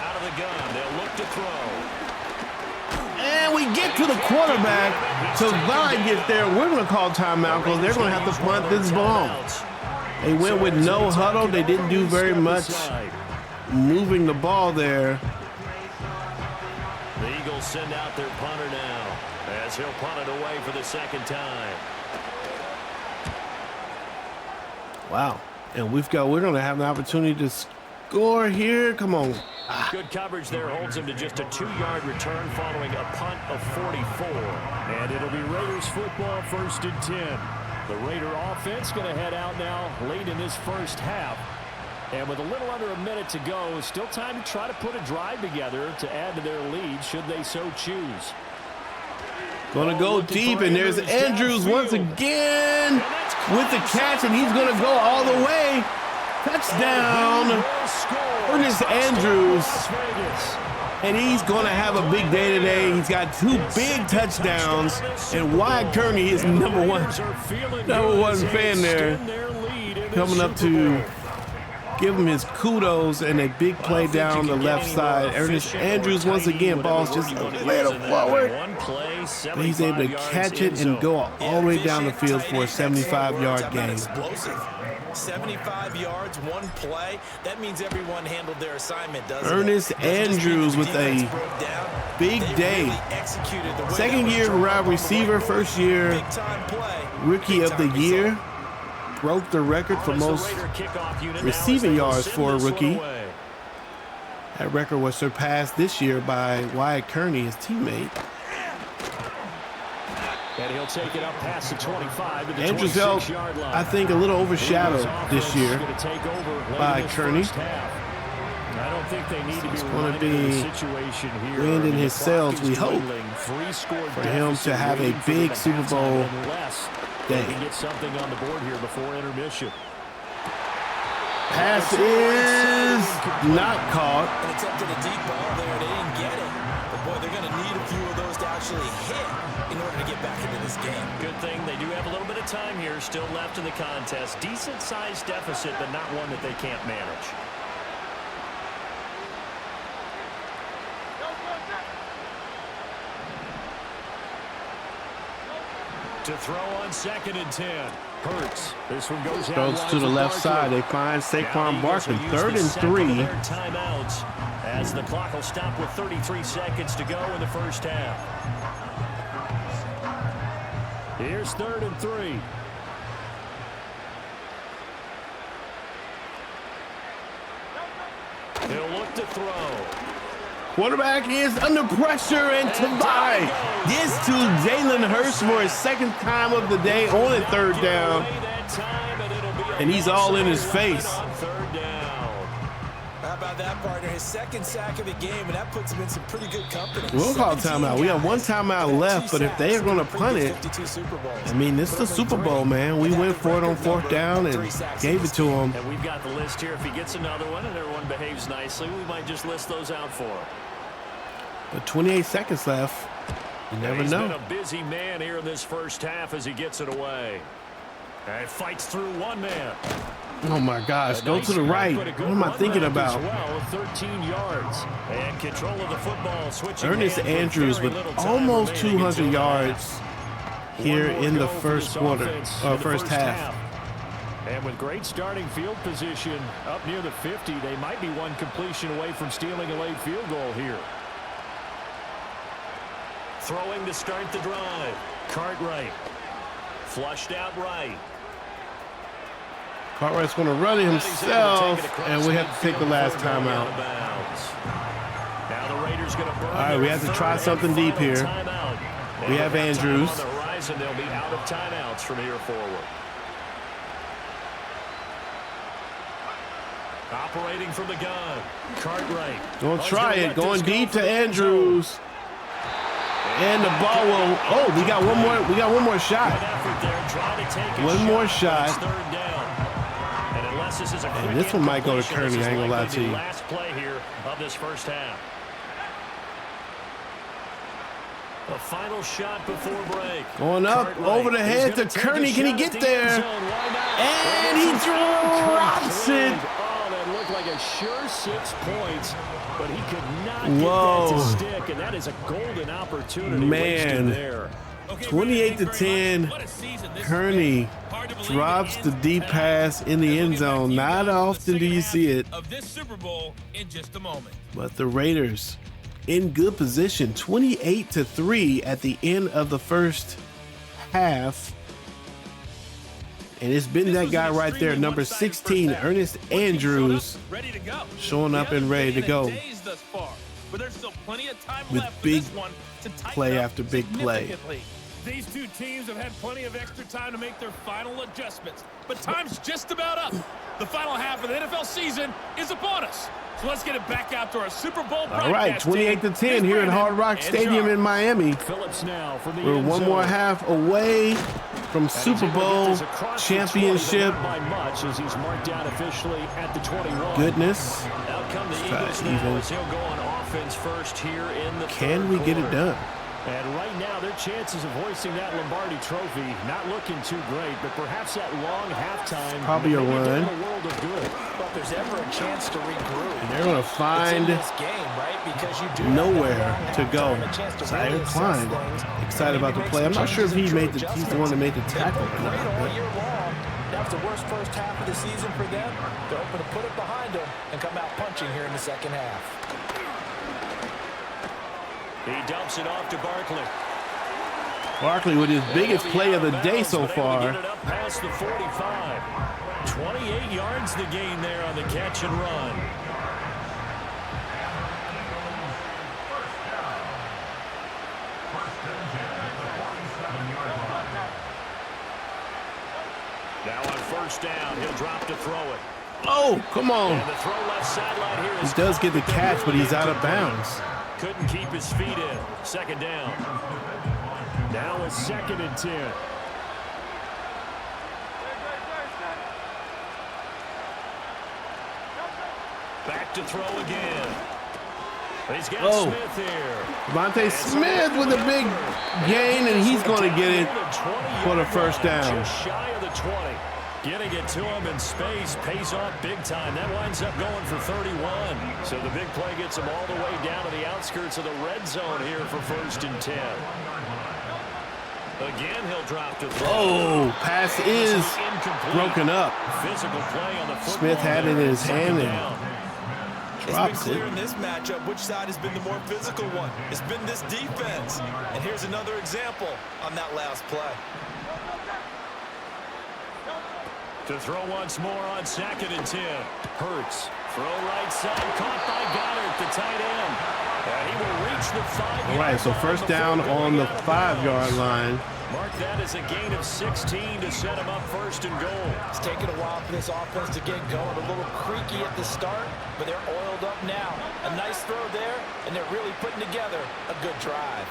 Out of the gun, they'll look to throw. And we get to the quarterback. So Vine gets there. We're going to call timeout because they're going to have to punt this ball. They went with no huddle. They didn't do very much moving the ball there. The Eagles send out their punter now as he'll punt it away for the 2nd time. Wow. And we're going to have an opportunity to score here. Come on. Good coverage there holds him to just a 2-yard return following a punt of 44. And it'll be Raiders football 1st and 10. The Raider offense going to head out now late in this first half. And with a little under a minute to go, still time to try to put a drive together to add to their lead should they so choose. Going to go deep, and there's Andrews once again with the catch, and he's going to go all the way. Touchdown, Ernest Andrews. And he's going to have a big day today. He's got 2 big touchdowns, and Wyatt Kearney is number one fan there, coming up to give him his kudos, and a big play down the left side. Ernest Andrews once again, ball's just a little forward. But he's able to catch it and go all the way down the field for a 75-yard gain. 75 yards, 1 play. That means everyone handled their assignment, doesn't it? Ernest Andrews with a big day. 2nd year wide receiver, 1st year rookie of the year. Broke the record for most receiving yards for a rookie. That record was surpassed this year by Wyatt Kearney, his teammate. And he'll take it up past the 25 to the Andrews 26-yard line. I think, a little overshadowed this year by Kearney. I don't think they need It's going to be wind in his sails, we hope, for him to have a big Super Bowl day. Get something on the board here before intermission. Pass is not caught. And it's up to the deep ball there. They didn't get it. But boy, they're going to need a few of those to actually hit in order to get back into this game. Good thing they do have a little bit of time here still left in the contest. Decent-sized deficit, but not one that they can't manage. To throw on 2nd and 10. Hurts. This one goes to the left side. They find Saquon Barkley. 3rd and 3. Timeouts as the clock will stop with 33 seconds to go in the first half. Here's 3rd and 3. He'll look to throw. Quarterback is under pressure, and Tavai gets to Jalen Hurts for his 2nd time of the day on a 3rd down. And he's all in his face. How about that, partner? His 2nd sack of the game, and that puts him in some pretty good company. We'll call timeout. We have 1 timeout left, but if they are going to punt it, I mean, this is the Super Bowl, man. We went for it on 4th down and gave it to him. And we've got the list here. If he gets another one and everyone behaves nicely, we might just list those out for him. But 28 seconds left. You never know. He's been a busy man here in this first half as he gets it away. And fights through one man. Oh my gosh, go to the right. What am I thinking about? Well, 13 yards. And control of the football. Switching Ernest Andrews with almost 200 yards here in the first half. And with great starting field position up near the 50, they might be one completion away from stealing a late field goal here. Throwing to start the drive. Cartwright. Flushed out right. Cartwright's going to run it himself, and we have to take the last timeout. Now the Raiders going to burn. All right, we have to try something deep here. We have Andrews. On the horizon, they'll be out of timeouts from here forward. Operating from the gun. Cartwright. Going to try it. Going deep to Andrews. And the ball will. Oh, we got one more. We got one more shot. One more shot. And this one might go to Kearney. I ain't gonna lie to you. Last play here of this first half. The final shot before break. Going up over the head to Kearney. Can he get there? And he drops it. Oh, that looked like a sure 6 points. But he could not get that to stick, and that is a golden opportunity. Man, 28-10. Kearney drops the deep pass in the end zone. Not often do you see it. But the Raiders in good position, 28-3 at the end of the first half. And it's been that guy right there, number 16, Ernest Andrews, showing up and ready to go with big play after big play. These two teams have had plenty of extra time to make their final adjustments, but time's just about up. The final half of the NFL season is upon us. So let's get it back out to our Super Bowl broadcast. All right, 28-10 here at Hard Rock Stadium in Miami. We're one more half away from Super Bowl championship. Goodness. Can we get it done? And right now, their chances of hoisting that Lombardi trophy not looking too great, but perhaps that long halftime probably a run. A world of good. But there's ever a chance to regroup. And they're going to find this game, right? Because you do nowhere to go. Zaire Klein, excited about the play. I'm not sure if he's the one that made the tackle or not. That was the worst first half of the season for them. They're hoping to put it behind them and come out punching here in the second half. He dumps it off to Barkley. Barkley with his biggest play of the day so far. Get it up past the 45. 28 yards the gain there on the catch and run. Now on first down, he'll drop to throw it. Oh, come on. And the throw left sideline here. He does get the catch, but he's out of bounds. Couldn't keep his feet in. Second down. Now it's 2nd and 10. Back to throw again. He's got Oh, Smith here. Devontae Smith with a big gain, and he's going to get it for the first down. Just shy of the 20. Getting it to him in space pays off big time. That winds up going for 31. So the big play gets him all the way down to the outskirts of the red zone here for 1st and 10. Again, he'll drop to throw. Oh, pass is broken up. Physical play on the football. Smith had it in his hand and drops It's been clear it. in this matchup which side has been the more physical one. It's been this defense. And here's another example on that last play. To throw once more on 2nd and 10. Hurts. Throw right side. Caught by Goddard, the tight end. And he will reach the 5-yard line. All right, so first down on the 5-yard line. Mark that as a gain of 16 to set him up 1st and goal. It's taken a while for this offense to get going. A little creaky at the start, but they're oiled up now. A nice throw there, and they're really putting together a good drive.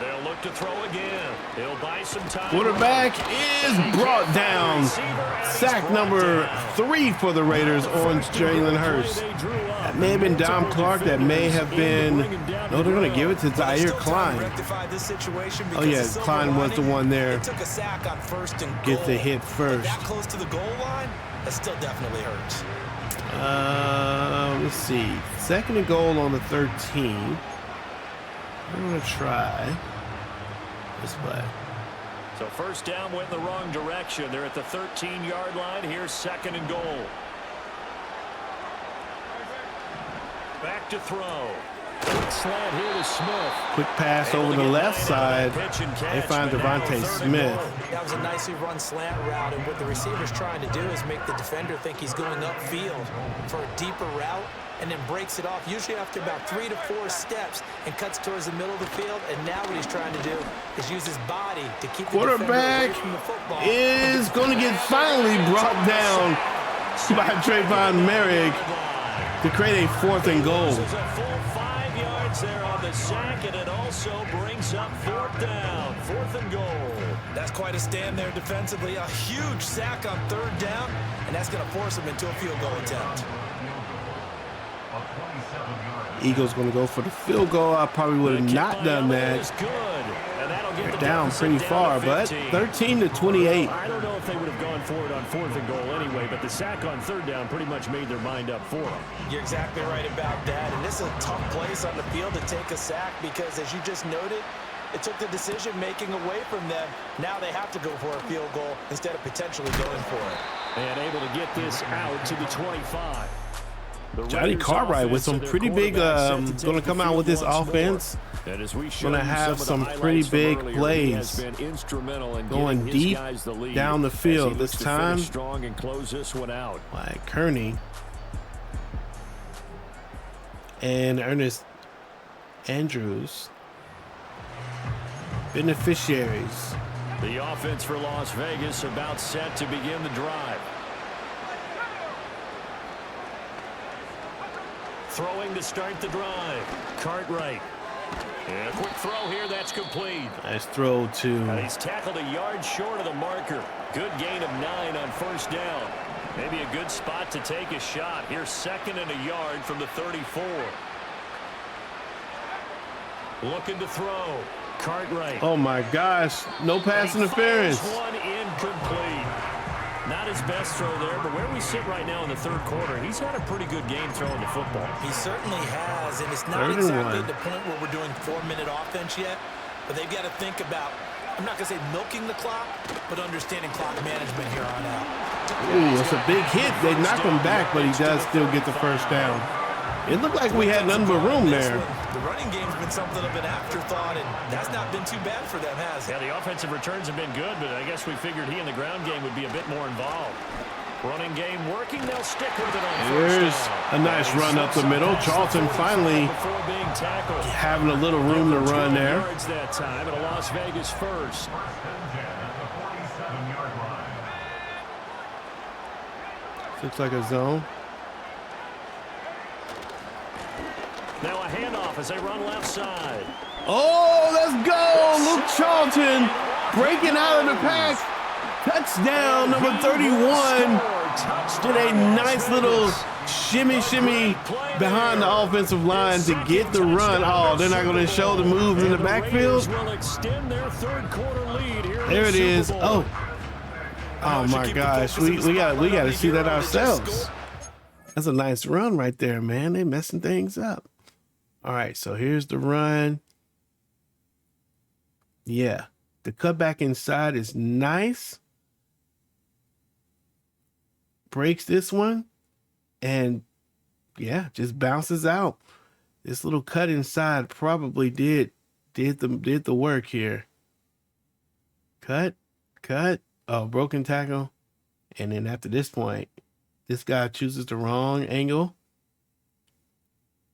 They'll look to throw again. He'll buy some time. Quarterback is brought down. Sack number 3 for the Raiders on Jalen Hurts. That may have been Dom Clark. That may have been... No, they're going to give it to Zaire Klein. Oh, yeah, Klein was the one there. Get the hit first. That close to the goal line, that still definitely hurts. Let's see. 2nd and goal on the 13. I'm going to try this play. So first down went in the wrong direction. They're at the 13-yard line. Here's 2nd and goal. Back to throw. Quick slant here to Smith. Quick pass over the left side. They find Devontae Smith. That was a nicely run slant route, and what the receiver's trying to do is make the defender think he's going upfield for a deeper route, and then breaks it off, usually after about 3 to 4 steps, and cuts towards the middle of the field. And now what he's trying to do is use his body to keep the Quarterback defender away from the football. is going to get finally brought down by Trayvon Merrick to create a 4th and goal. This is a full 5 yards there on the sack, and it also brings up 4th down. 4th and goal. That's quite a stand there defensively. A huge sack on 3rd down, and that's going to force him into a field goal attempt. Eagles going to go for the field goal. I probably would have not done that. They're down pretty far, but 13 to 28. I don't know if they would have gone for it on 4th and goal anyway, but the sack on 3rd down pretty much made their mind up for them. You're exactly right about that, and this is a tough place on the field to take a sack because, as you just noted, it took the decision-making away from them. Now they have to go for a field goal instead of potentially going for it. And able to get this out to the 25. Johnny Cartwright with some pretty big, going to come out with this offense. Going to have some pretty big plays going deep down the field this time. Strong and close this one out. Like Kearney and Ernest Andrews, beneficiaries. The offense for Las Vegas about set to begin the drive. Throwing to start the drive. Cartwright. And a quick throw here. That's complete. Nice throw to... And he's tackled a yard short of the marker. Good gain of 9 on 1st down. Maybe a good spot to take a shot. Here's 2nd and a yard from the 34. Looking to throw. Cartwright. Oh my gosh. No pass interference. One incomplete. Not his best throw there, but where we sit right now in the 3rd quarter, he's had a pretty good game throwing the football. He certainly has, and it's not exactly the point where we're doing 4-minute offense yet, but they've got to think about, I'm not going to say milking the clock, but understanding clock management here on out. Ooh, it's a big hit. They knocked him back, but he does still get the first down. It looked like we had nothing but room there. The running game's been something of an afterthought, and that's not been too bad for them, has it? Yeah, the offensive returns have been good, but I guess we figured he in the ground game would be a bit more involved. Running game working, they'll stick with it on Here's a nice run up the middle. Charlton finally having a little room to run there. That time at a Las Vegas first. Looks like a zone. Now a handoff as they run left side. Oh, let's go! Luke Charlton breaking out of the pack Touchdown, number 31. Did a nice little shimmy behind the offensive line to get the run. Oh, they're not going to show the move in the backfield. There it is. Oh my gosh, we got to see that ourselves. That's a nice run right there, man. They messing things up. All right, so here's the run. Yeah, the cutback inside is nice. Breaks this one, and yeah, just bounces out. This little cut inside probably did the work here. Cut. Oh, broken tackle. And then after this point, this guy chooses the wrong angle.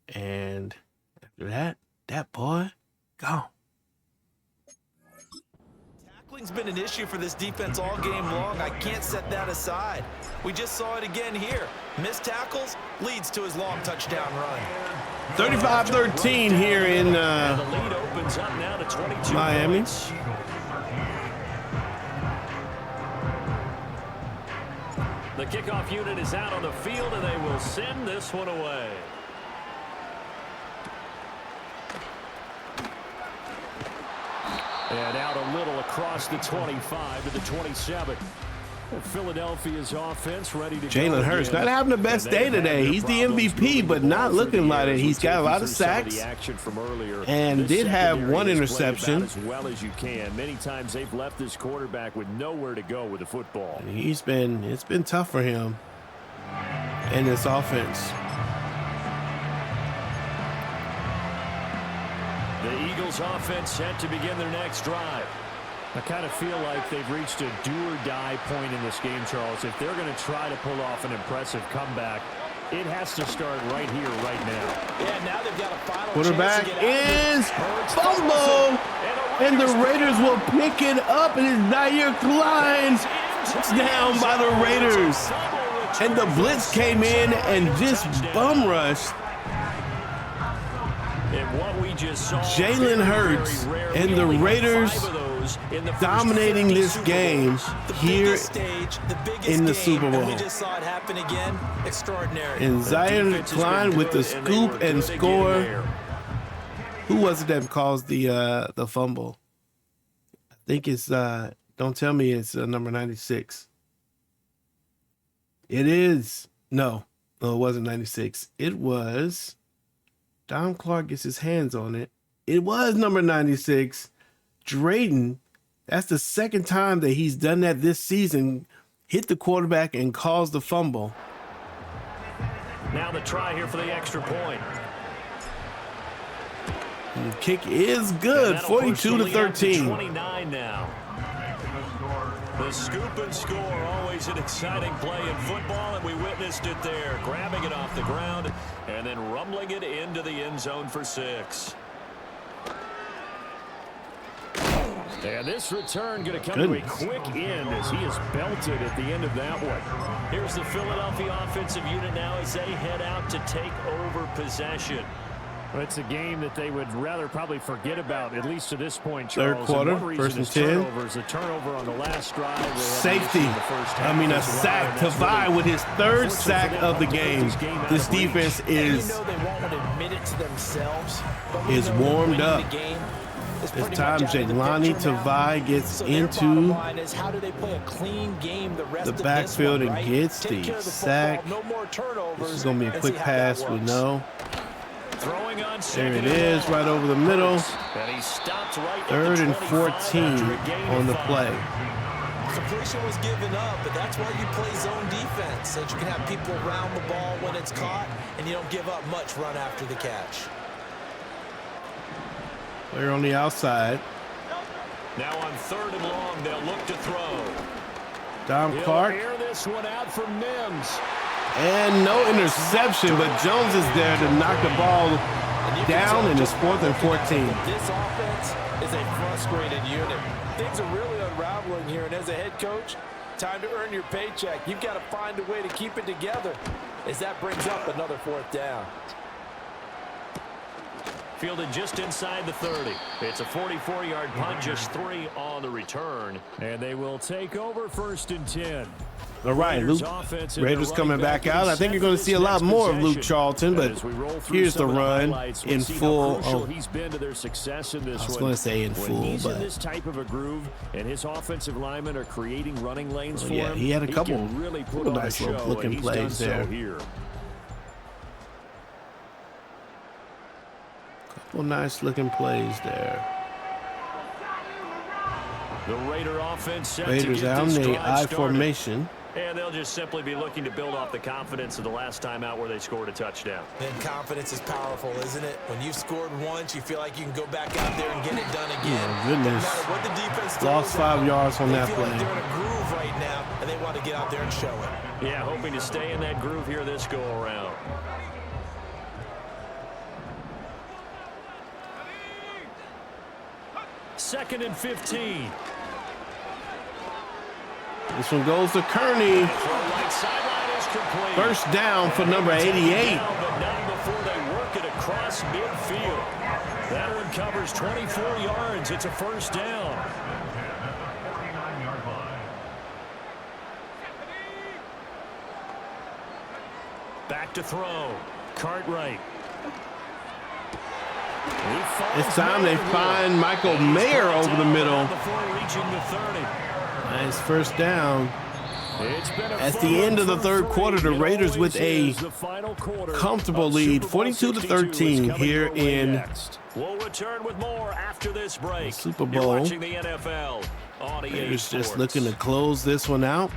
And after that boy, gone. Tackling's been an issue for this defense all game long. I can't set that aside. We just saw it again here. Missed tackles leads to his long touchdown run. 35-13 here in the lead opens up now to 22 Miami. Points. The kickoff unit is out on the field, and they will send this one away. And out a little across the 25 to the 27. Philadelphia's offense ready to Jalen Hurts not having the best day today. He's the MVP, but not looking like it. He's got a lot of sacks and did have one interception. As well as you can. Many times they've left this quarterback with nowhere to go with the football. It's been tough for him and this offense. The Eagles offense set to begin their next drive. I kind of feel like they've reached a do-or-die point in this game, Charles. If they're going to try to pull off an impressive comeback, it has to start right here, right now. Yeah, now they've got a final quarterback chance to is fumble, and the Raiders will pick it up. It is Nair Klein. Touchdown by the Raiders. And the blitz came in and just bum rushed. Jalen Hurts and the Raiders dominating this game here in the Super Bowl. And Nair Klein with the scoop and score. Who was it that caused the fumble? I think it's don't tell me it's number 96. It is. No, it wasn't 96. It was. Dom Clark gets his hands on it. It was number 96. Drayton, that's the second time that he's done that this season. Hit the quarterback and caused the fumble. Now the try here for the extra point. And the kick is good, 42-13. 29 now. The scoop and score, always an exciting play in football, and we witnessed it there. Grabbing it off the ground and then rumbling it into the end zone for 6. And this return going to come to a quick end as he is belted at the end of that one. Here's the Philadelphia offensive unit now as they head out to take over possession. Well, it's a game that they would rather probably forget about, at least to this point, Charles. Third quarter, first and 10. A turnover on the last drive. Safety. A sack. Tavai with his third sack of the game. This defense is warmed up. This time, Jaylani Tavai gets into the backfield and gets the sack. This is going to be a quick pass, we know. There it is, right over the middle. 3rd and 14 on the play. Completion was given up, but that's why you play zone defense, so that you can have people around the ball when it's caught, and you don't give up much run after the catch. Player on the outside. Now on 3rd and long, they'll look to throw. Dom Clark. Air this one out for Mims. And no interception, but Jones is there to knock the ball down, and it's 4th and 14. This offense is a frustrated unit. Things are really unraveling here, and as a head coach, time to earn your paycheck. You've got to find a way to keep it together as that brings up another 4th down. Fielded just inside the 30. It's a 44-yard punt, just 3 on the return. And they will take over 1st and 10. All right, Luke, Raiders coming back out. I think you're going to see a lot more of Luke Charlton, but here's the run in full. Oh, he's been to their success in this I was going to say in full, he's but in this type of a groove, and his offensive linemen are creating running lanes for him. He had a couple really put on nice a show, looking plays there. Here. Couple nice looking plays there. The Raider offense set Raiders to get out this in the drive I started. formation. And they'll just simply be looking to build off the confidence of the last time out where they scored a touchdown. And confidence is powerful, isn't it? When you've scored once, you feel like you can go back out there and get it done again. Oh, goodness. No matter what the defense Lost 5 yards on that play. They feel like they're in a groove right now, and they want to get out there and show it. Yeah, hoping to stay in that groove here this go-around. Second and 15. This one goes to Kearney. First down for number 88. But not before they work it across midfield. That one covers 24 yards. It's a first down. Back to throw. Cartwright. This time they find Michael Mayer over the middle. Before reaching the 30. Nice first down. At the end of the third quarter, the Raiders with a comfortable lead, 42-13 here in We'll return with more after this break. Super You're Bowl. watching the NFL on EA Raiders Sports. just looking to close this one out.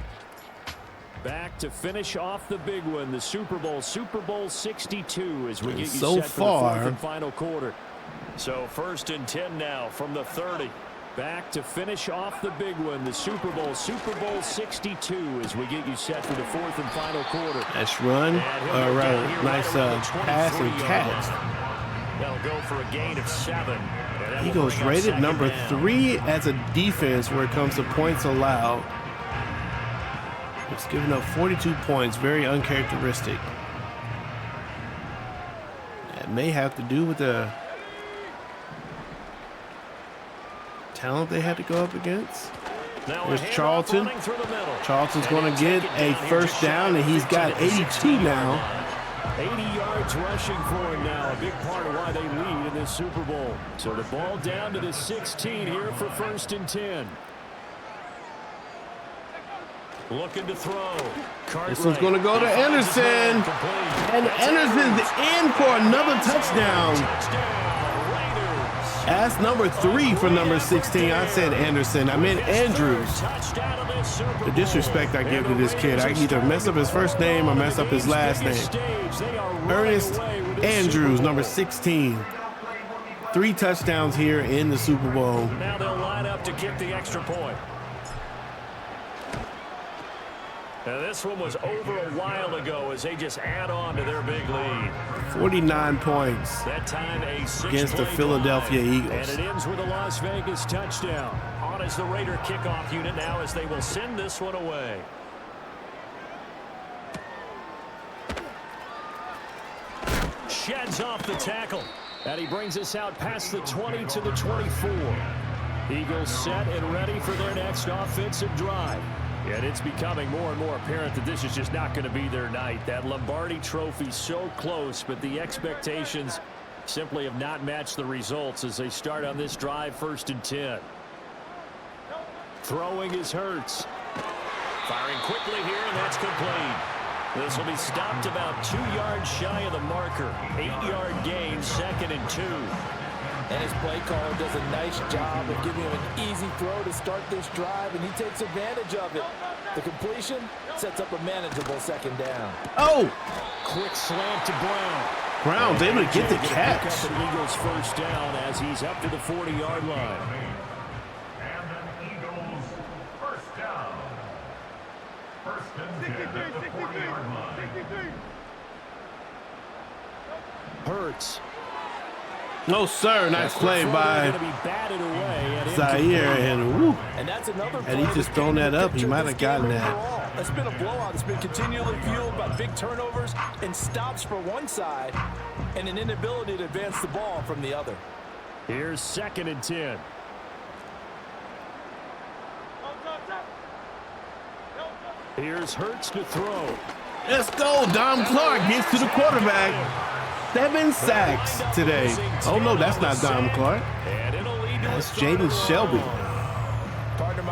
Back to finish off the big one, the Super Bowl 62, as we get you so set for the far, fourth and final quarter. So 1st and 10 now from the 30. Back to finish off the big one, the Super Bowl 62, as we get you set for the fourth and final quarter. Nice run. All right, nice pass and catch. They'll go for a gain of 7. Eagles rated number 3 as a defense where it comes to points allowed. It's giving up 42 points, very uncharacteristic. That may have to do with the talent they had to go up against. There's Charlton. Charlton's going to get a first down, and he's got 82 now. 80 yards rushing for him now, a big part of why they lead in this Super Bowl. So the ball down to the 16 here for 1st and 10. Looking to throw. This one's going to go to Anderson. And Anderson's in for another touchdown. That's number 3 for number 16. I said Anderson. I meant Andrews. The disrespect I give to this kid. I either mess up his first name or mess up his last name. Ernest Andrews, number 16. 3 touchdowns here in the Super Bowl. Now they'll line up to kick the extra point. Now this one was over a while ago as they just add on to their big lead. 49 points that time against the Philadelphia Eagles. And it ends with a Las Vegas touchdown. On as the Raider kickoff unit now as they will send this one away. Sheds off the tackle. And he brings us out past the 20 to the 24. Eagles set and ready for their next offensive drive. And it's becoming more and more apparent that this is just not going to be their night. That Lombardi trophy so close, but the expectations simply have not matched the results as they start on this drive 1st and 10. Throwing is Hurts. Firing quickly here, and that's complete. This will be stopped about 2 yards shy of the marker. 8-yard gain, 2nd and 2. And his play caller does a nice job of giving him an easy throw to start this drive, and he takes advantage of it. The completion sets up a manageable 2nd down. Oh! Quick slant to Brown. Brown's able to get the catch. Pick up an Eagles first down as he's up to the 40-yard line. And an Eagles first down. First and 10 at the 40-yard line. Hurts. No, sir. Nice play by Zaire. And, woo, And that's another had he just thrown that up, he might have gotten that. It's been a blowout. It's been continually fueled by big turnovers and stops for one side and an inability to advance the ball from the other. Here's 2nd and 10. Here's Hurts to throw. Let's go. Dom Clark gets to the quarterback. 7 sacks today. Oh, no, that's not Dom Clark. That's Jaden Shelby.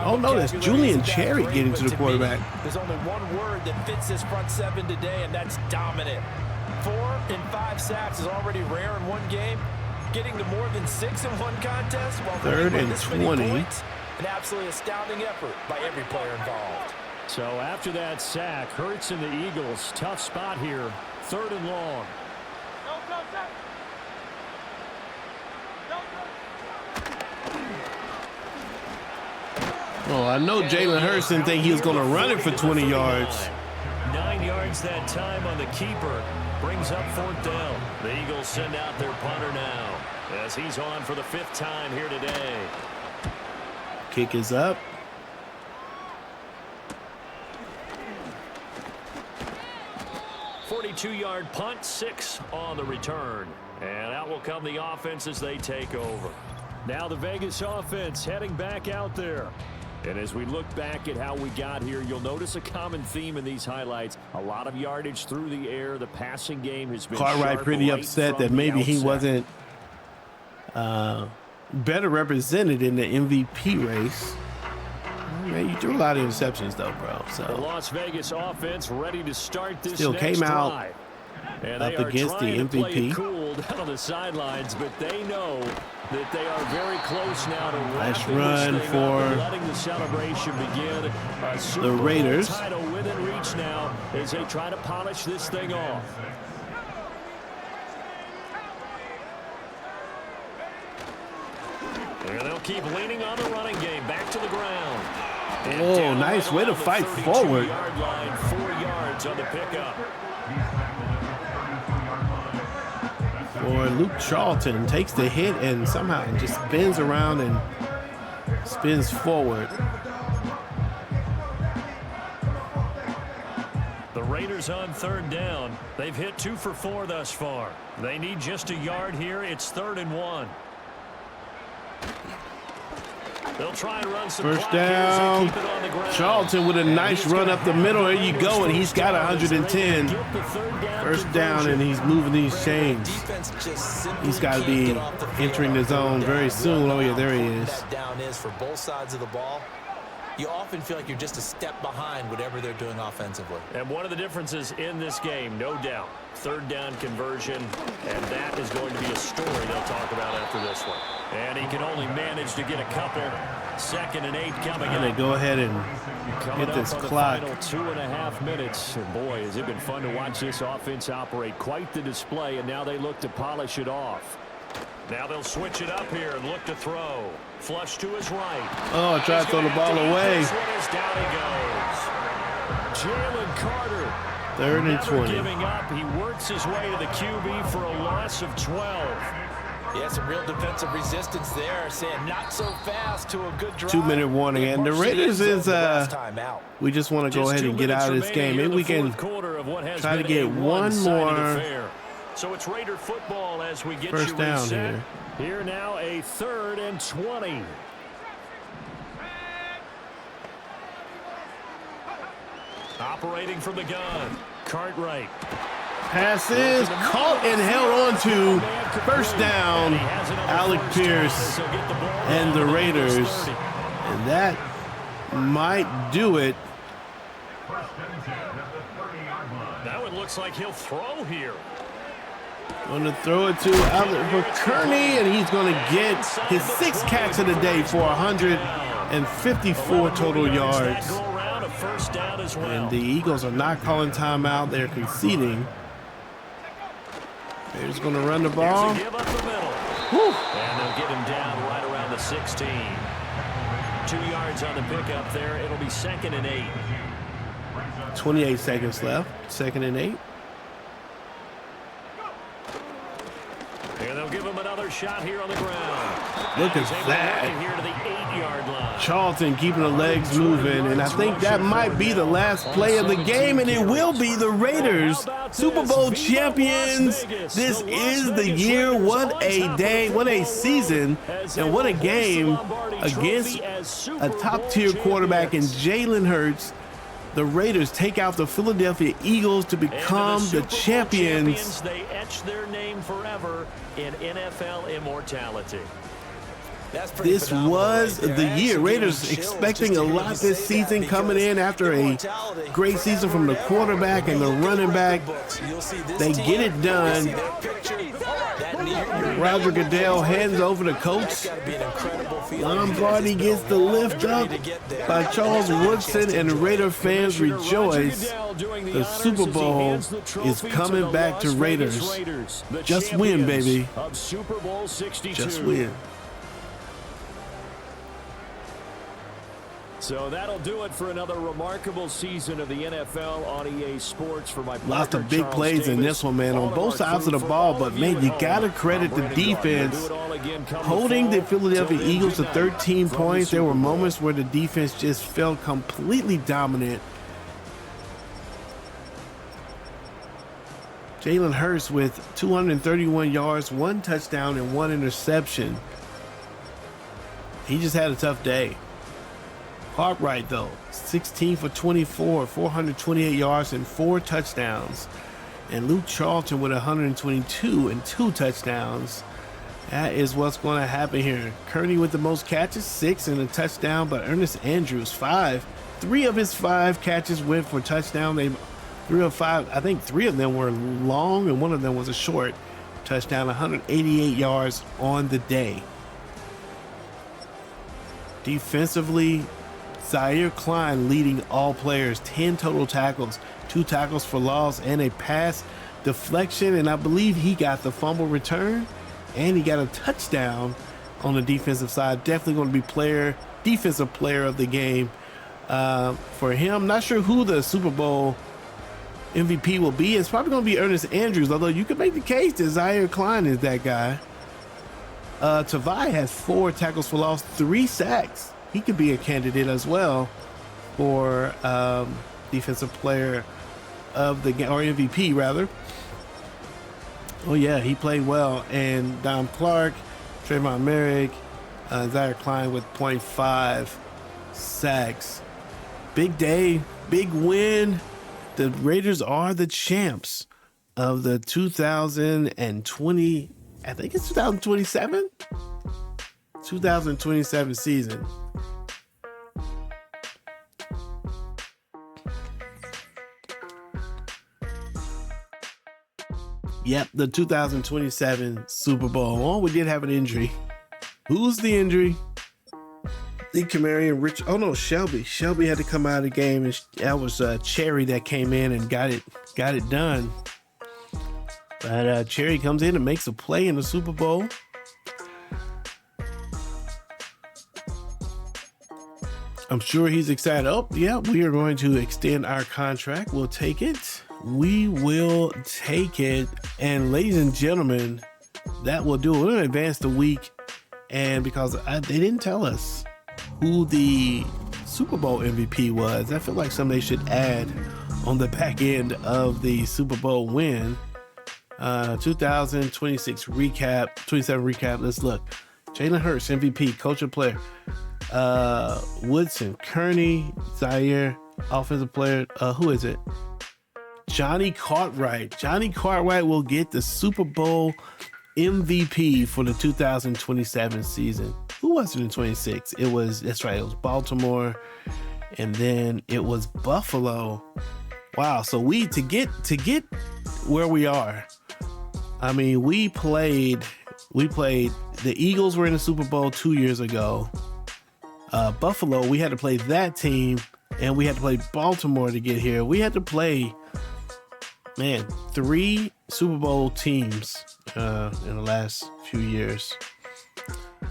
Oh, no, that's Julian Cherry getting to the quarterback. There's only one word that fits this front seven today, and that's dominant. 4 and 5 sacks is already rare in one game. Getting to more than 6 in one contest while 3rd and 20. Points, an absolutely astounding effort by every player involved. So after that sack, Hurts and the Eagles, tough spot here. 3rd and long. Oh, I know Jalen Hurts didn't think he was going to run it for 20 yards. 9 yards that time on the keeper. Brings up 4th down. The Eagles send out their punter now as he's on for the 5th time here today. Kick is up. .42-yard punt, 6 on the return. And out will come the offense as they take over. Now the Vegas offense heading back out there. And as we look back at how we got here, you'll notice a common theme in these highlights. A lot of yardage through the air. The passing game has been Cartwright pretty right upset that maybe he wasn't better represented in the MVP race. Man, you threw a lot of interceptions though, bro. So the Las Vegas offense ready to start this still next came out drive. And up against the MVP. Cool down on the sidelines, but they know that they are very close now to nice run for letting the celebration begin. The Raiders. Title within reach now as they try to polish this thing off. And they'll keep leaning on the running game. Back to the ground. Oh, nice way to fight forward. 32-yard line, 4 yards on the pickup. Or Luke Charlton takes the hit and somehow just spins around and spins forward. The Raiders on 3rd down. They've hit 2 for 4 thus far. They need just a yard here. It's 3rd and 1. They'll try and run some 1st down. Charlton with a nice run up the middle. There you go, and he's got 110. 1st down, and he's moving these chains. He's got to be entering the zone very soon. Oh yeah, there he is. That down is for both sides of the ball. You often feel like you're just a step behind whatever they're doing offensively. And one of the differences in this game, no doubt, 3rd down conversion, and that is going to be a story they'll talk about after this one. And he can only manage to get a couple. 2nd and 8 coming up. And they go ahead and hit this clock. Final 2.5 minutes. And boy, has it been fun to watch this offense operate. Quite the display, and now they look to polish it off. Now they'll switch it up here and look to throw. Flush to his right. Oh, try to throw the ball away. This one is down he goes. Jalen Carter. 3rd and 20. Giving up. He works his way to the QB for a loss of 12. Yeah, some real defensive resistance there, saying not so fast to a good drive. 2-minute warning, and the Raiders is we just want to go ahead and get out of this game. Maybe we can try to get one more. So it's Raider football as we get 1st down here. Here now a 3rd and 20. Operating from the gun, Cartwright. Pass is caught and held on to. 1st down, Alec Pierce and the Raiders. And that might do it. Now it looks like he'll throw here. Going to throw it to Albert Kearney, and he's going to get his 6th catch of the day for 154 total yards. And the Eagles are not calling timeout. They're conceding. They're just going to run the ball. And they'll get him down right around the 16. 2 yards on the pickup there. It'll be 2nd and 8. 28 seconds left. 2nd and 8. And And they'll give him another shot here on the ground. Look at that. Here to the 8-yard line. Charlton keeping the legs moving, and I think that might be the last play of the game, and it will be. The Raiders, Super Bowl champions. This is the year. What a day, what a season, and what a game against a top-tier quarterback in Jalen Hurts. The Raiders take out the Philadelphia Eagles to become the champions. They etch their name forever in NFL immortality. This was the year. Raiders expecting a lot this season, coming in after a great season from the quarterback and the running back. They get it done. Roger Goodell hands over to coach. Lombardi gets the lift up by Charles Woodson, and Raider fans rejoice. The Super Bowl is coming back to Raiders. Just win, baby. Just win. So that'll do it for another remarkable season of the NFL on EA Sports. For my lots of big plays in this one, man, on both sides of the ball. But, man, you got to credit the defense. Holding the Philadelphia Eagles to 13 points, there were moments where the defense just felt completely dominant. Jalen Hurts with 231 yards, 1 touchdown, and 1 interception. He just had a tough day. Cartwright, though, 16 for 24, 428 yards and 4 touchdowns. And Luke Charlton with 122 and 2 touchdowns. That is what's going to happen here. Kearney with the most catches, 6 and a touchdown, but Ernest Andrews, 5. 3 of his 5 catches went for touchdown. 3 of 5, I think 3 of them were long and 1 of them was a short touchdown, 188 yards on the day. Defensively, Zaire Klein leading all players, 10 total tackles, 2 tackles for loss, and a pass deflection. And I believe he got the fumble return, and he got a touchdown on the defensive side. Definitely going to be defensive player of the game for him. Not sure who the Super Bowl MVP will be. It's probably going to be Ernest Andrews, although you could make the case that Zaire Klein is that guy. Tavai has 4 tackles for loss, 3 sacks. He could be a candidate as well for defensive player of the game, or MVP rather. Oh yeah, he played well. And Dom Clark, Trayvon Merrick, Zaire Klein with 0.5 sacks. Big day, big win. The Raiders are the champs of the 2020, I think it's 2027? 2027 season. Yep, the 2027 Super Bowl. Oh, we did have an injury. Who's the injury? The Camarian Rich. Oh no, Shelby. Shelby had to come out of the game, and that was Cherry that came in and got it done. But Cherry comes in and makes a play in the Super Bowl. I'm sure he's excited. Oh, yeah, we are going to extend our contract. We'll take it. We will take it. And ladies and gentlemen, that will do it. We're going to advance the week. And because they didn't tell us who the Super Bowl MVP was, I feel like something they should add on the back end of the Super Bowl win. 2026 recap, 27 recap. Let's look. Jalen Hurts, MVP, coach and player. Woodson, Kearney, Zaire, offensive player. Who is it? Johnny Cartwright. Johnny Cartwright will get the Super Bowl MVP for the 2027 season. Who was it in 26? That's right, it was Baltimore, and then it was Buffalo. Wow, so to get where we are, I mean, we played, the Eagles were in the Super Bowl 2 years ago. Buffalo, we had to play that team, and we had to play Baltimore to get here. We had to play, 3 Super Bowl teams in the last few years.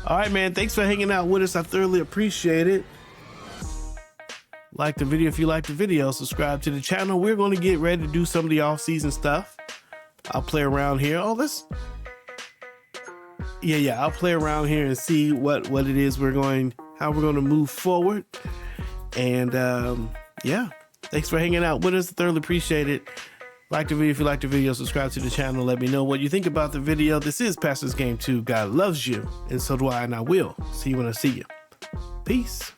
All right, man, thanks for hanging out with us. I thoroughly appreciate it. Like the video if you like the video. Subscribe to the channel. We're going to get ready to do some of the off-season stuff. I'll play around here. Oh, I'll play around here and see what it is how we're going to move forward. And yeah, thanks for hanging out with us. Thoroughly appreciate it. Like the video if you like the video, subscribe to the channel. Let me know what you think about the video. This is Pastor's Game 2. God loves you, and so do I, and I will see you when I see you. Peace.